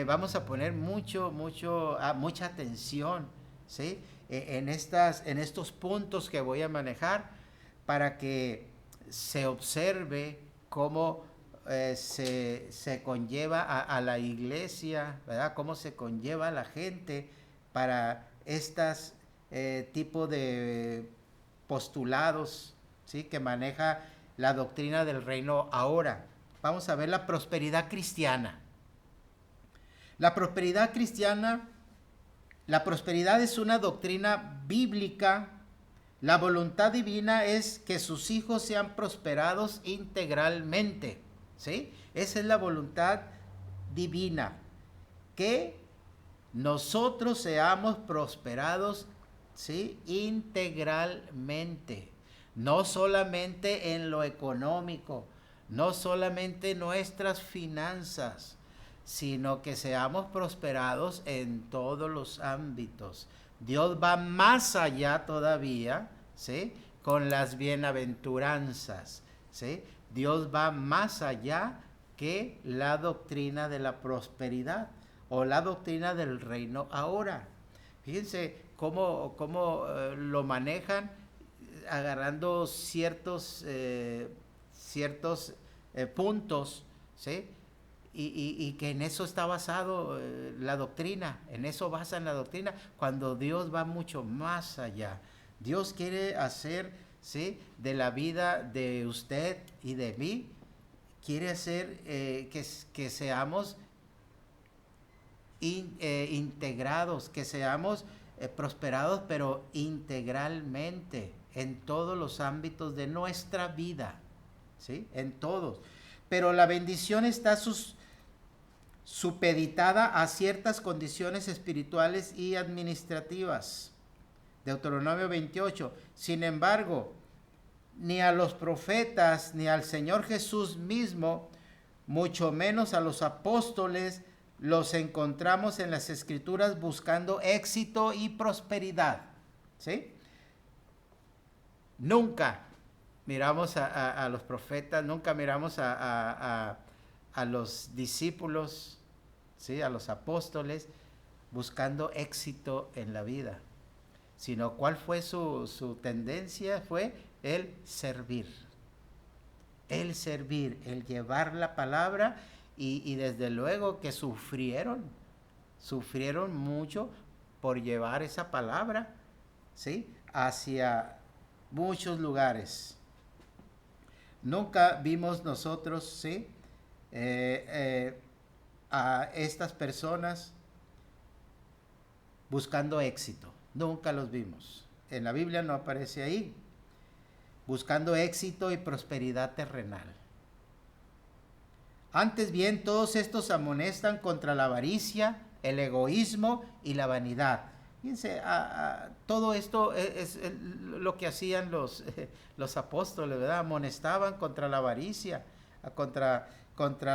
Vamos a poner mucha atención, ¿sí? En estos puntos que voy a manejar para que se observe cómo se conlleva a la iglesia, ¿verdad? Cómo se conlleva a la gente para estas tipo de postulados, ¿sí? Que maneja la doctrina del reino ahora. Vamos a ver la prosperidad cristiana. La prosperidad cristiana, la prosperidad es una doctrina bíblica. La voluntad divina es que sus hijos sean prosperados integralmente, ¿sí? Esa es la voluntad divina, que nosotros seamos prosperados, ¿sí? Integralmente, no solamente en lo económico, no solamente en nuestras finanzas, sino que seamos prosperados en todos los ámbitos. Dios va más allá todavía, ¿sí? Con las bienaventuranzas, ¿sí? Dios va más allá que la doctrina de la prosperidad o la doctrina del reino ahora. Fíjense cómo lo manejan agarrando ciertos puntos, ¿sí? Y que en eso está basado la doctrina, en eso basan la doctrina, cuando Dios va mucho más allá. Dios quiere hacer, ¿sí? De la vida de usted y de mí, quiere hacer que seamos integrados, que seamos prosperados, pero integralmente, en todos los ámbitos de nuestra vida, ¿sí? En todos. Pero la bendición está supeditada a ciertas condiciones espirituales y administrativas. Deuteronomio 28. Sin embargo, ni a los profetas, ni al Señor Jesús mismo, mucho menos a los apóstoles, los encontramos en las Escrituras buscando éxito y prosperidad, ¿sí? Nunca miramos a los profetas, nunca miramos a los discípulos, ¿sí? A los apóstoles buscando éxito en la vida, sino cuál fue su tendencia, fue el servir, el llevar la palabra y desde luego que sufrieron mucho por llevar esa palabra, ¿sí? Hacia muchos lugares. Nunca vimos nosotros, ¿sí? A estas personas buscando éxito. Nunca los vimos. En la Biblia no aparece ahí. Buscando éxito y prosperidad terrenal. Antes bien, todos estos amonestan contra la avaricia, el egoísmo y la vanidad. Fíjense, todo esto es lo que hacían los apóstoles, ¿verdad? Amonestaban contra la avaricia, contra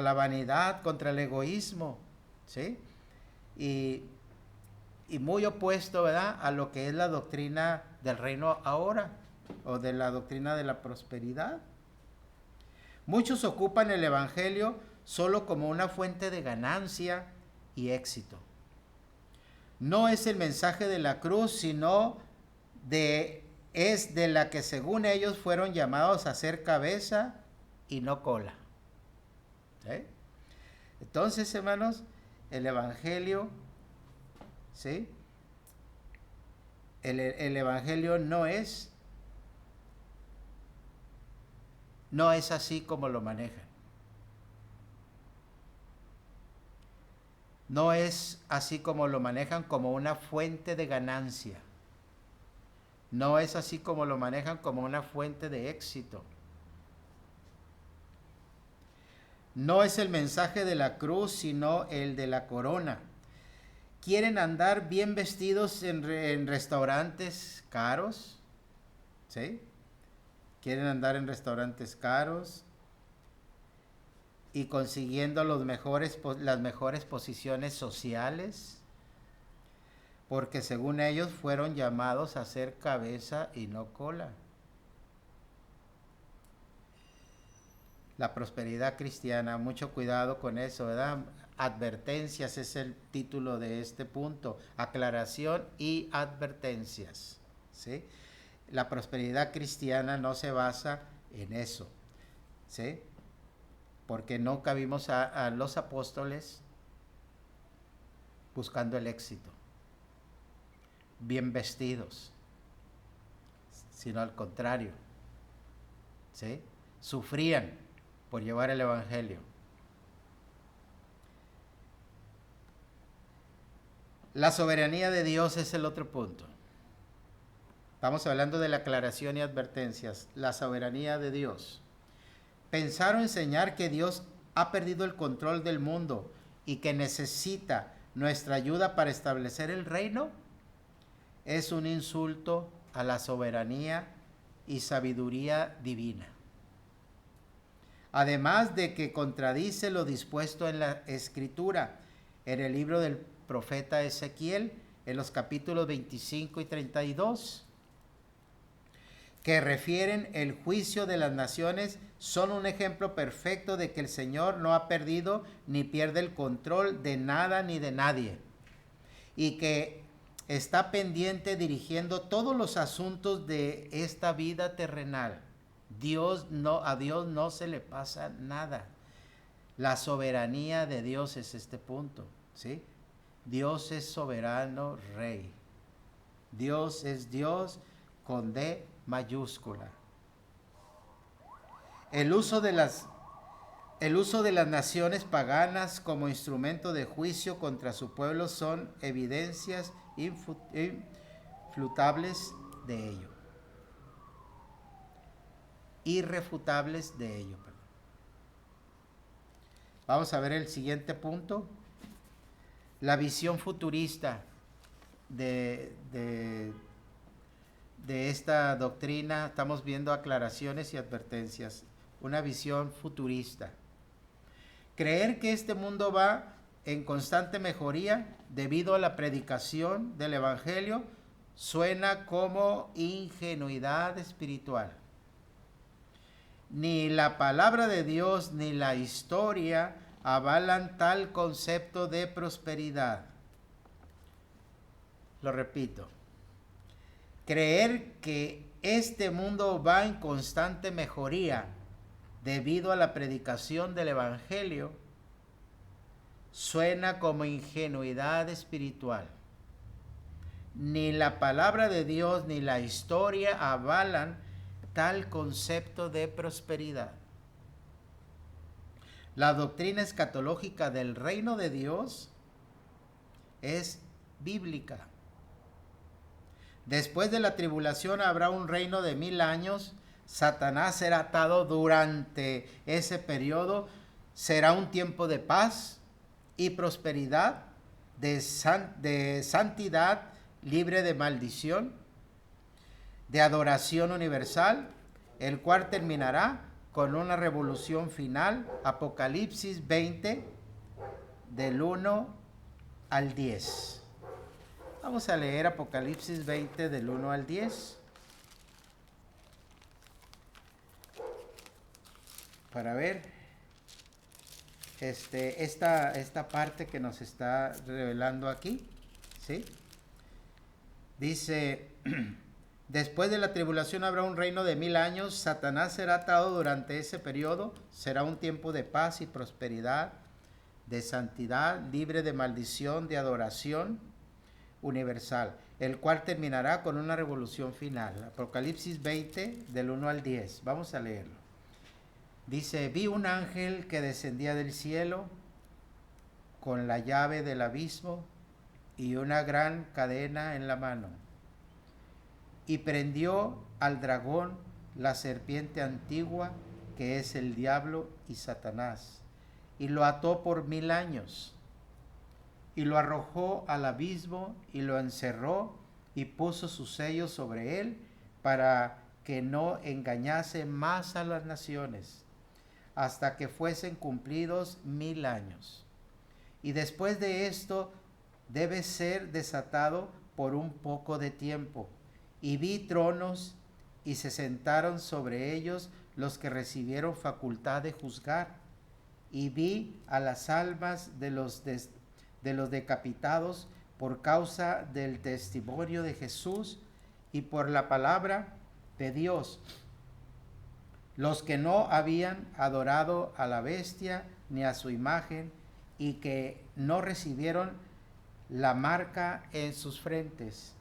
la vanidad, contra el egoísmo, ¿sí? Y muy opuesto, ¿verdad?, a lo que es la doctrina del reino ahora, o de la doctrina de la prosperidad. Muchos ocupan el evangelio solo como una fuente de ganancia y éxito. No es el mensaje de la cruz, sino es de la que según ellos fueron llamados a ser cabeza y no cola. ¿Sí? Entonces, hermanos, el evangelio, ¿sí? El evangelio no es así como lo manejan. No es así como lo manejan, como una fuente de ganancia. No es así como lo manejan, como una fuente de éxito. No es el mensaje de la cruz, sino el de la corona. Quieren andar bien vestidos en restaurantes caros, ¿sí? quieren andar en restaurantes caros y consiguiendo las mejores posiciones sociales, porque según ellos fueron llamados a ser cabeza y no cola. La prosperidad cristiana, mucho cuidado con eso, ¿verdad? Advertencias es el título de este punto, aclaración y advertencias, ¿sí? La prosperidad cristiana no se basa en eso, ¿sí? Porque nunca vimos a los apóstoles buscando el éxito, bien vestidos, sino al contrario, ¿sí? Sufrían por llevar el evangelio. La soberanía de Dios es el otro punto. Estamos hablando de la aclaración y advertencias. La soberanía de Dios. Pensar o enseñar que Dios ha perdido el control del mundo y que necesita nuestra ayuda para establecer el reino es un insulto a la soberanía y sabiduría divina. Además de que contradice lo dispuesto en la Escritura, en el libro del profeta Ezequiel, en los capítulos 25 y 32, que refieren el juicio de las naciones, son un ejemplo perfecto de que el Señor no ha perdido ni pierde el control de nada ni de nadie, y que está pendiente dirigiendo todos los asuntos de esta vida terrenal. A Dios no se le pasa nada. La soberanía de Dios es este punto, ¿sí? Dios es soberano rey. Dios es Dios con D mayúscula. El uso de las naciones paganas como instrumento de juicio contra su pueblo son evidencias irrefutables de ello. Vamos a ver el siguiente punto. La visión futurista de esta doctrina. Estamos viendo aclaraciones y advertencias. Una visión futurista. Creer que este mundo va en constante mejoría debido a la predicación del evangelio suena como ingenuidad espiritual. Ni la palabra de Dios ni la historia avalan tal concepto de prosperidad. Lo repito. Creer que este mundo va en constante mejoría debido a la predicación del evangelio suena como ingenuidad espiritual. Ni la palabra de Dios ni la historia avalan tal concepto de prosperidad. La doctrina escatológica del reino de Dios es bíblica. Después de la tribulación habrá un reino de 1000 años. Satanás será atado durante ese periodo. Será un tiempo de paz y prosperidad, de santidad libre de maldición, de adoración universal, el cual terminará con una revolución final. Apocalipsis 20, del 1 al 10. Vamos a leer Apocalipsis 20 del 1 al 10. Para ver esta parte que nos está revelando aquí, ¿sí? Dice, después de la tribulación habrá un reino de 1000 años. Satanás será atado durante ese periodo. Será un tiempo de paz y prosperidad, de santidad, libre de maldición, de adoración universal, el cual terminará con una revolución final. Apocalipsis 20, del 1 al 10. Vamos a leerlo. Dice, vi un ángel que descendía del cielo con la llave del abismo y una gran cadena en la mano. Y prendió al dragón, la serpiente antigua, que es el diablo y Satanás, y lo ató por 1000 años. Y lo arrojó al abismo y lo encerró y puso su sello sobre él para que no engañase más a las naciones, hasta que fuesen cumplidos 1000 años. Y después de esto debe ser desatado por un poco de tiempo. Y vi tronos, y se sentaron sobre ellos los que recibieron facultad de juzgar. Y vi a las almas de los decapitados por causa del testimonio de Jesús y por la palabra de Dios, los que no habían adorado a la bestia ni a su imagen, y que no recibieron la marca en sus frentes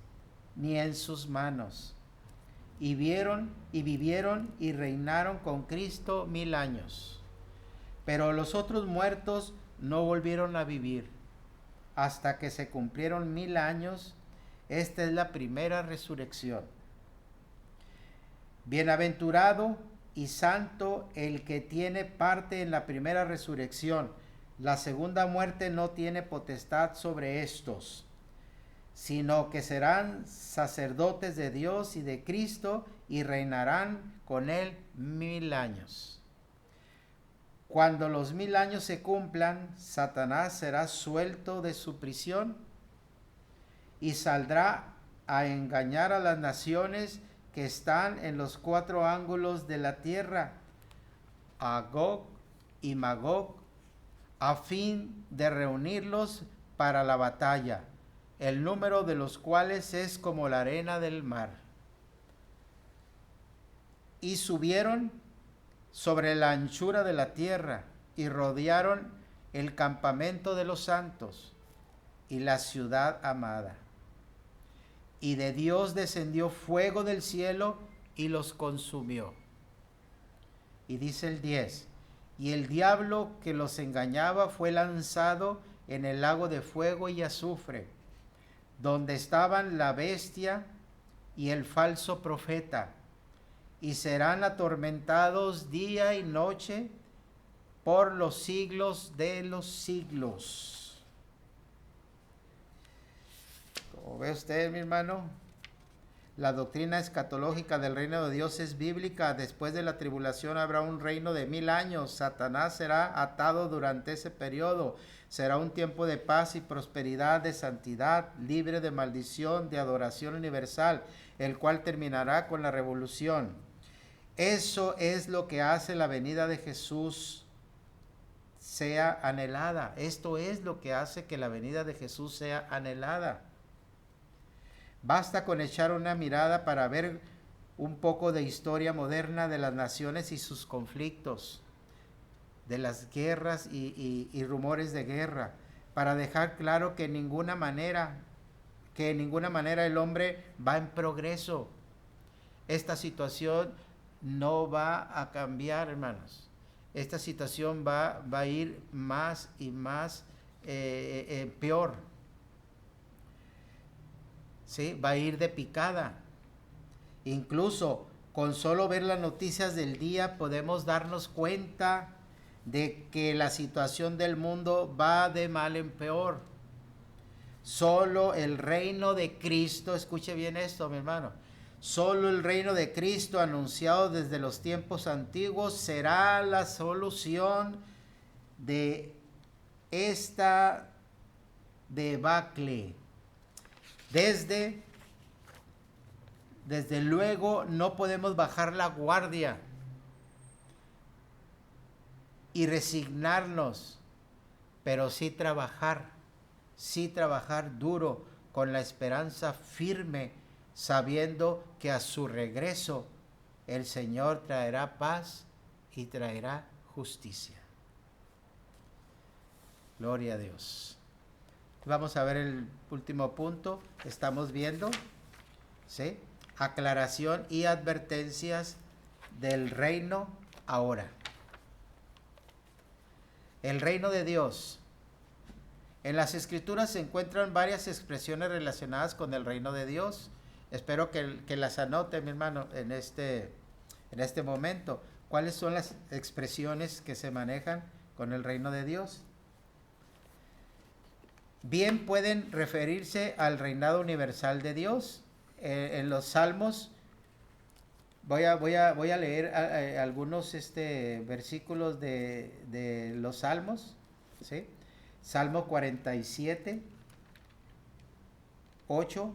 ni en sus manos, y vivieron y reinaron con Cristo 1000 años. Pero los otros muertos no volvieron a vivir hasta que se cumplieron 1000 años. Esta es la primera resurrección. Bienaventurado y santo el que tiene parte en la primera resurrección. La segunda muerte no tiene potestad sobre estos, sino que serán sacerdotes de Dios y de Cristo, y reinarán con él 1000 años. Cuando los 1000 años se cumplan, Satanás será suelto de su prisión y saldrá a engañar a las naciones que están en los 4 ángulos de la tierra, a Gog y Magog, a fin de reunirlos para la batalla, el número de los cuales es como la arena del mar. Y subieron sobre la anchura de la tierra y rodearon el campamento de los santos y la ciudad amada. Y de Dios descendió fuego del cielo y los consumió. Y dice el 10, y el diablo que los engañaba fue lanzado en el lago de fuego y azufre, donde estaban la bestia y el falso profeta, y serán atormentados día y noche por los siglos de los siglos. Como ve usted, mi hermano, la doctrina escatológica del reino de Dios es bíblica. Después de la tribulación habrá un reino de 1000 años. Satanás será atado durante ese periodo. Será un tiempo de paz y prosperidad, de santidad, libre de maldición, de adoración universal, el cual terminará con la revolución. Eso es lo que hace la venida de Jesús sea anhelada. Esto es lo que hace que la venida de Jesús sea anhelada. Basta con echar una mirada para ver un poco de historia moderna de las naciones y sus conflictos, de las guerras y rumores de guerra, para dejar claro que en ninguna manera el hombre va en progreso. Esta situación no va a cambiar, hermanos. Esta situación va a ir más y más peor. ¿Sí? Va a ir de picada. Incluso con solo ver las noticias del día podemos darnos cuenta de que la situación del mundo va de mal en peor. Solo el reino de Cristo, escuche bien esto, mi hermano, solo el reino de Cristo anunciado desde los tiempos antiguos será la solución de esta debacle. Desde luego no podemos bajar la guardia y resignarnos, pero sí trabajar duro con la esperanza firme, sabiendo que a su regreso el Señor traerá paz y traerá justicia. Gloria a Dios. Vamos a ver el último punto. Estamos viendo, ¿sí?, aclaración y advertencias del reino ahora. El reino de Dios. En las Escrituras se encuentran varias expresiones relacionadas con el reino de Dios. Espero que las anote, mi hermano, en este momento. ¿Cuáles son las expresiones que se manejan con el reino de Dios? Bien pueden referirse al reinado universal de Dios. En los Salmos Voy a leer algunos versículos de los Salmos, ¿sí? Salmo 47, 8,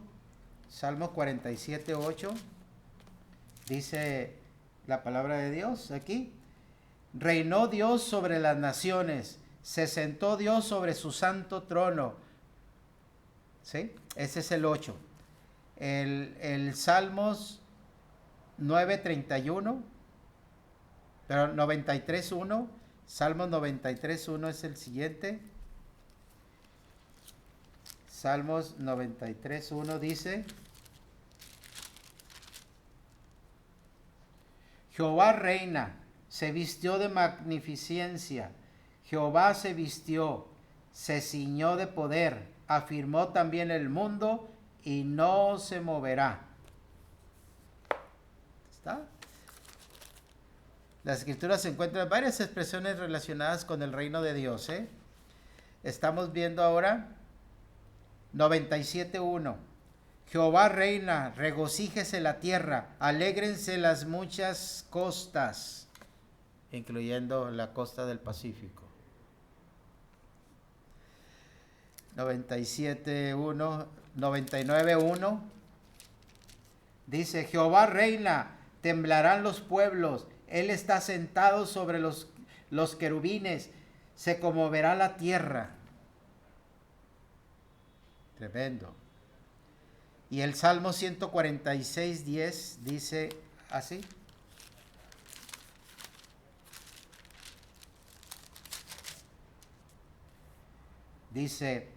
Salmo 47, 8, dice la palabra de Dios aquí. Reinó Dios sobre las naciones, se sentó Dios sobre su santo trono. ¿Sí? Ese es el 8. El Salmos 9:31, pero 93:1, Salmos 93:1 es el siguiente. Salmos 93:1 dice: Jehová reina, se vistió de magnificencia, Jehová se vistió, se ciñó de poder, afirmó también el mundo y no se moverá. ¿Está? Las escrituras se encuentran varias expresiones relacionadas con el reino de Dios. Estamos viendo ahora 97:1. Jehová reina, regocíjese la tierra, alégrense las muchas costas, incluyendo la costa del Pacífico. 97:1, 99:1 dice: Jehová reina, temblarán los pueblos, él está sentado sobre los querubines, se conmoverá la tierra. Tremendo. Y el Salmo 146:10 dice así: dice,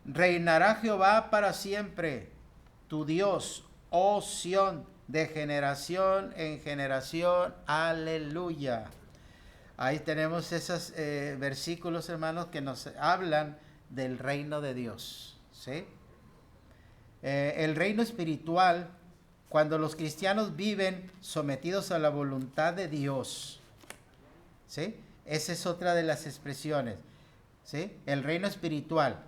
reinará Jehová para siempre, tu Dios, oh Sión, de generación en generación. Aleluya. Ahí tenemos esos versículos, hermanos, que nos hablan del reino de Dios. ¿Sí? El reino espiritual, cuando los cristianos viven sometidos a la voluntad de Dios. ¿Sí? Esa es otra de las expresiones. ¿Sí? El reino espiritual.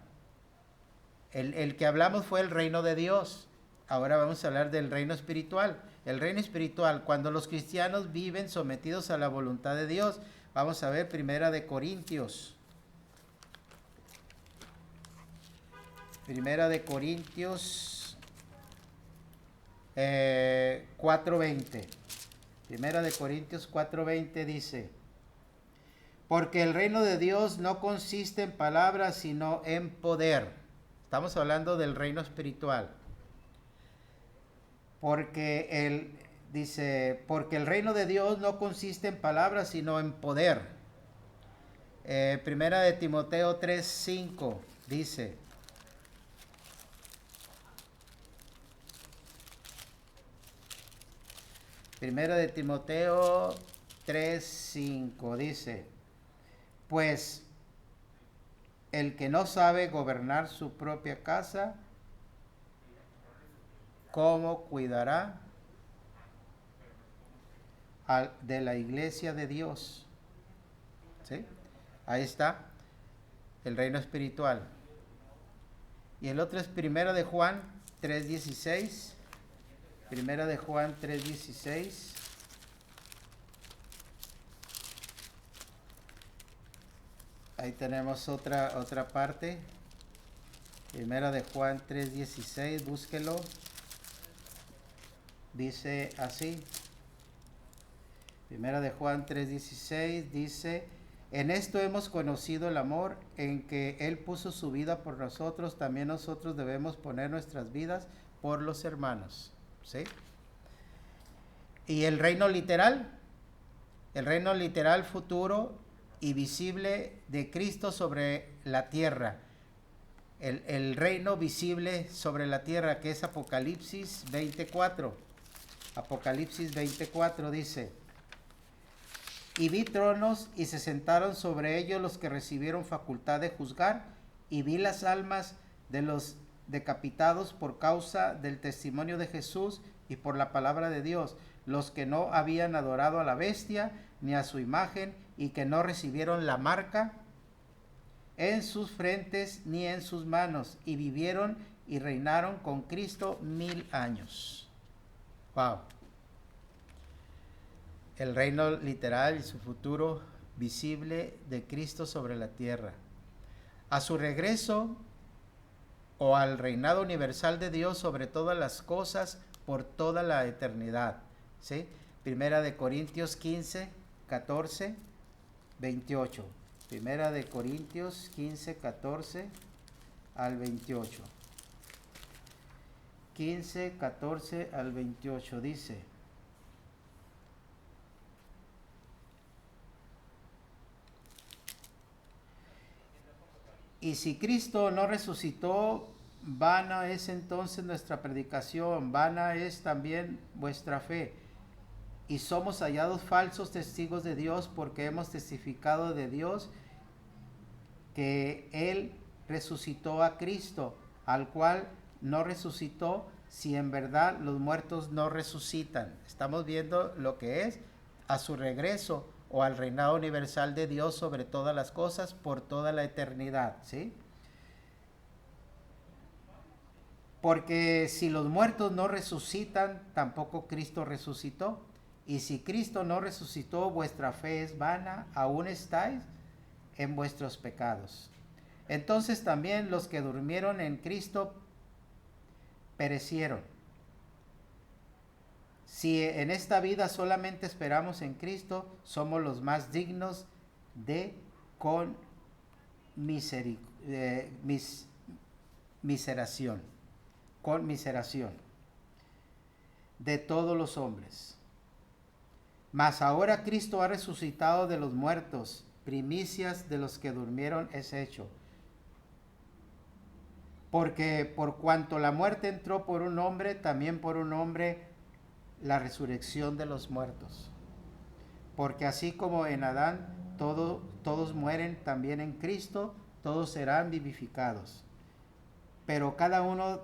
El que hablamos fue el reino de Dios. Ahora vamos a hablar del reino espiritual. El reino espiritual, cuando los cristianos viven sometidos a la voluntad de Dios. Vamos a ver Primera de Corintios. Primera de Corintios 4:20. Primera de Corintios 4:20 dice: porque el reino de Dios no consiste en palabras, sino en poder. Estamos hablando del reino espiritual. Porque el reino de Dios no consiste en palabras, sino en poder. Primera de Timoteo 3:5 dice: Primera de Timoteo 3:5 dice: pues el que no sabe gobernar su propia casa, ¿cómo cuidará de la iglesia de Dios? ¿Sí? Ahí está el reino espiritual. Y el otro es Primera de Juan 3:16. Primera de Juan 3:16. Ahí tenemos otra parte. Primera de Juan 3:16, búsquelo. Dice así. Primera de Juan 3:16 dice: en esto hemos conocido el amor, en que Él puso su vida por nosotros, también nosotros debemos poner nuestras vidas por los hermanos. ¿Sí? Y el reino literal futuro y visible de Cristo sobre la tierra. El reino visible sobre la tierra, que es Apocalipsis 24. Apocalipsis 24 dice: y vi tronos y se sentaron sobre ellos los que recibieron facultad de juzgar, y vi las almas de los decapitados por causa del testimonio de Jesús y por la palabra de Dios, los que no habían adorado a la bestia ni a su imagen, y que no recibieron la marca en sus frentes ni en sus manos, y vivieron y reinaron con Cristo 1000 años. Wow. el reino literal y su futuro visible de Cristo sobre la tierra. A su regreso o al reinado universal de Dios sobre todas las cosas por toda la eternidad. ¿Sí? Primera de Corintios 15, 14, 28. Primera de Corintios 15, 14 al 28. 15, 14 al 28 dice: y si Cristo no resucitó, vana es entonces nuestra predicación, vana es también vuestra fe. Y somos hallados falsos testigos de Dios, porque hemos testificado de Dios que Él resucitó a Cristo, al cual no resucitó, si en verdad los muertos no resucitan. Estamos viendo lo que es a su regreso o al reinado universal de Dios sobre todas las cosas por toda la eternidad, ¿sí? Porque si los muertos no resucitan, tampoco Cristo resucitó. Y si Cristo no resucitó, vuestra fe es vana, aún estáis en vuestros pecados. Entonces también los que durmieron en Cristo perecieron. Si en esta vida solamente esperamos en Cristo, somos los más dignos de conmiseración de todos los hombres. Mas ahora Cristo ha resucitado de los muertos, primicias de los que durmieron es hecho. Porque por cuanto la muerte entró por un hombre, también por un hombre la resurrección de los muertos. Porque así como en Adán todos mueren, también en Cristo todos serán vivificados. Pero cada uno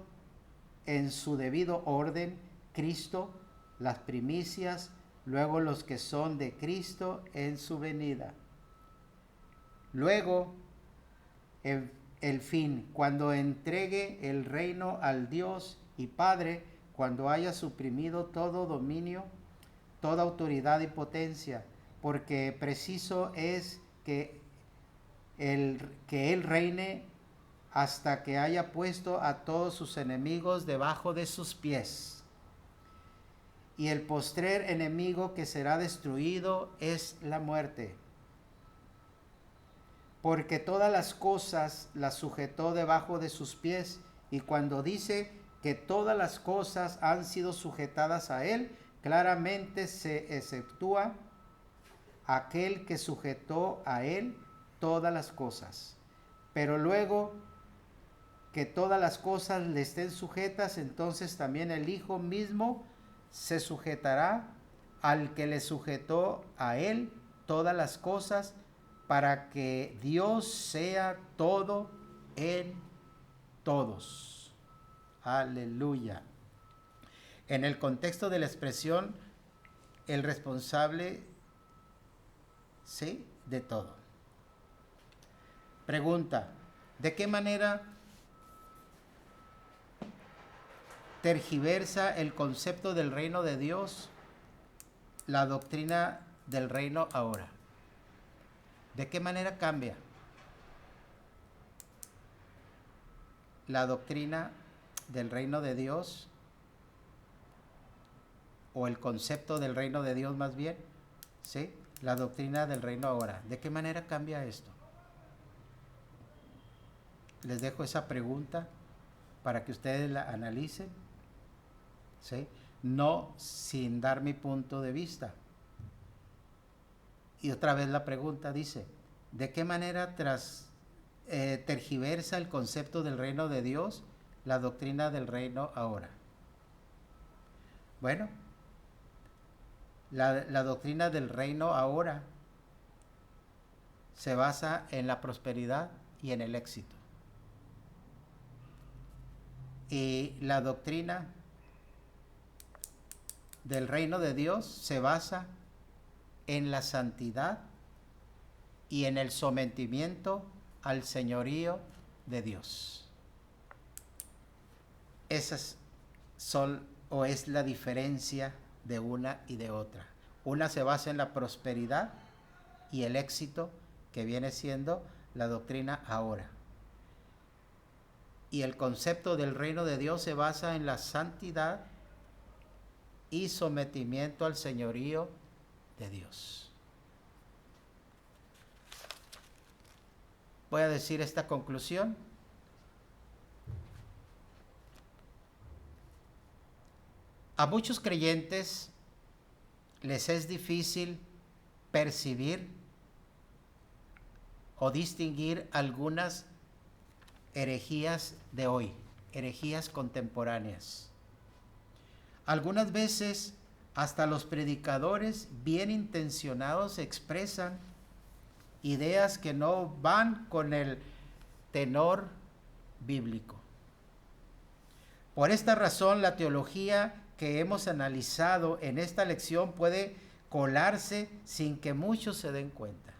en su debido orden: Cristo las primicias, luego los que son de Cristo en su venida. Luego el fin, cuando entregue el reino al Dios y Padre, cuando haya suprimido todo dominio, toda autoridad y potencia, porque preciso es que Él reine hasta que haya puesto a todos sus enemigos debajo de sus pies. Y el postrer enemigo que será destruido es la muerte. Porque todas las cosas las sujetó debajo de sus pies. Y cuando dice que todas las cosas han sido sujetadas a Él, claramente se exceptúa aquel que sujetó a Él todas las cosas. Pero luego que todas las cosas le estén sujetas, entonces también el Hijo mismo se sujetará al que le sujetó a Él todas las cosas, para que Dios sea todo en todos. Aleluya. En el contexto de la expresión, el responsable, sí, de todo. Pregunta: ¿de qué manera tergiversa el concepto del reino de Dios la doctrina del reino ahora? ¿De qué manera cambia la doctrina del reino de Dios, o el concepto del reino de Dios más bien, ¿sí? La doctrina del reino ahora? ¿De qué manera cambia esto? Les dejo esa pregunta para que ustedes la analicen, ¿sí? No sin dar mi punto de vista. Y otra vez la pregunta dice: ¿de qué manera tergiversa el concepto del reino de Dios la doctrina del reino ahora? Bueno, la doctrina del reino ahora se basa en la prosperidad y en el éxito. Y la doctrina del reino de Dios se basa en la santidad y en el sometimiento al señorío de Dios. Esas son, o es la diferencia de una y de otra. Una se basa en la prosperidad y el éxito, que viene siendo la doctrina ahora. Y el concepto del reino de Dios se basa en la santidad y sometimiento al señorío de Dios. Voy a decir esta conclusión. A muchos creyentes les es difícil percibir o distinguir algunas herejías de hoy, herejías contemporáneas. Algunas veces hasta los predicadores bien intencionados expresan ideas que no van con el tenor bíblico. Por esta razón, la teología que hemos analizado en esta lección puede colarse sin que muchos se den cuenta.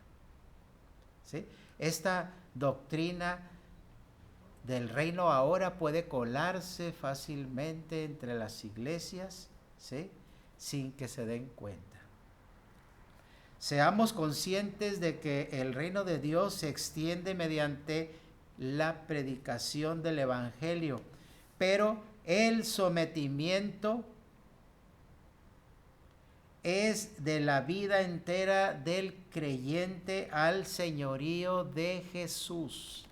¿Sí? Esta doctrina del reino ahora puede colarse fácilmente entre las iglesias, ¿sí? Sin que se den cuenta. Seamos conscientes de que el reino de Dios se extiende mediante la predicación del evangelio, pero el sometimiento es de la vida entera del creyente al señorío de Jesús.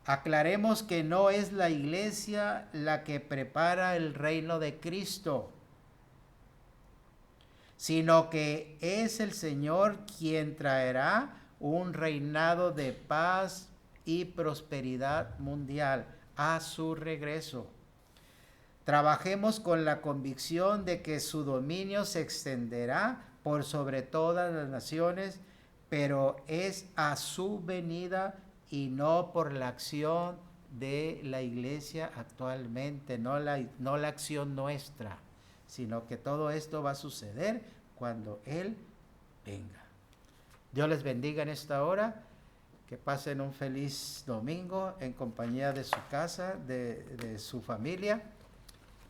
Aclaremos que no es la iglesia la que prepara el reino de Cristo, sino que es el Señor quien traerá un reinado de paz y prosperidad mundial a su regreso. Trabajemos con la convicción de que su dominio se extenderá por sobre todas las naciones, pero es a su venida y no por la acción de la iglesia actualmente, no la acción nuestra, sino que todo esto va a suceder cuando Él venga. Dios les bendiga en esta hora, que pasen un feliz domingo en compañía de su casa, de su familia,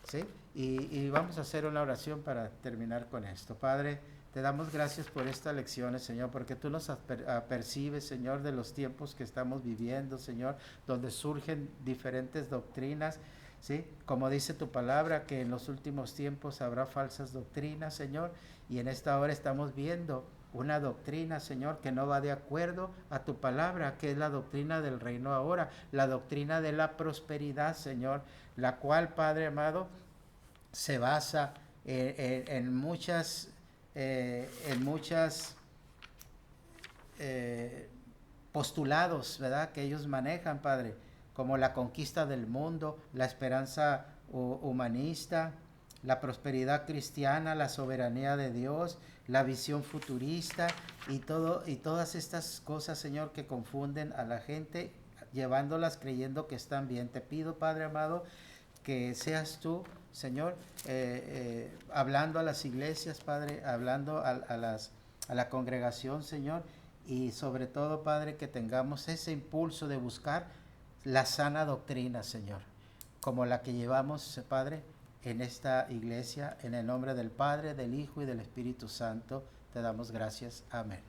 ¿sí? Y vamos a hacer una oración para terminar con esto. Padre, te damos gracias por estas lecciones, Señor, porque tú nos apercibes, Señor, de los tiempos que estamos viviendo, Señor, donde surgen diferentes doctrinas, ¿sí? Como dice tu palabra, que en los últimos tiempos habrá falsas doctrinas, Señor, y en esta hora estamos viendo una doctrina, Señor, que no va de acuerdo a tu palabra, que es la doctrina del reino ahora, la doctrina de la prosperidad, Señor, la cual, Padre amado, se basa en muchas postulados, ¿verdad?, que ellos manejan, Padre, como la conquista del mundo, la esperanza humanista, la prosperidad cristiana, la soberanía de Dios, la visión futurista y todas estas cosas, Señor, que confunden a la gente, llevándolas creyendo que están bien. Te pido, Padre amado, que seas tú, Señor, hablando a las iglesias, Padre, hablando a la congregación, Señor, y sobre todo, Padre, que tengamos ese impulso de buscar la sana doctrina, Señor, como la que llevamos, Padre, en esta iglesia. En el nombre del Padre, del Hijo y del Espíritu Santo, te damos gracias. Amén.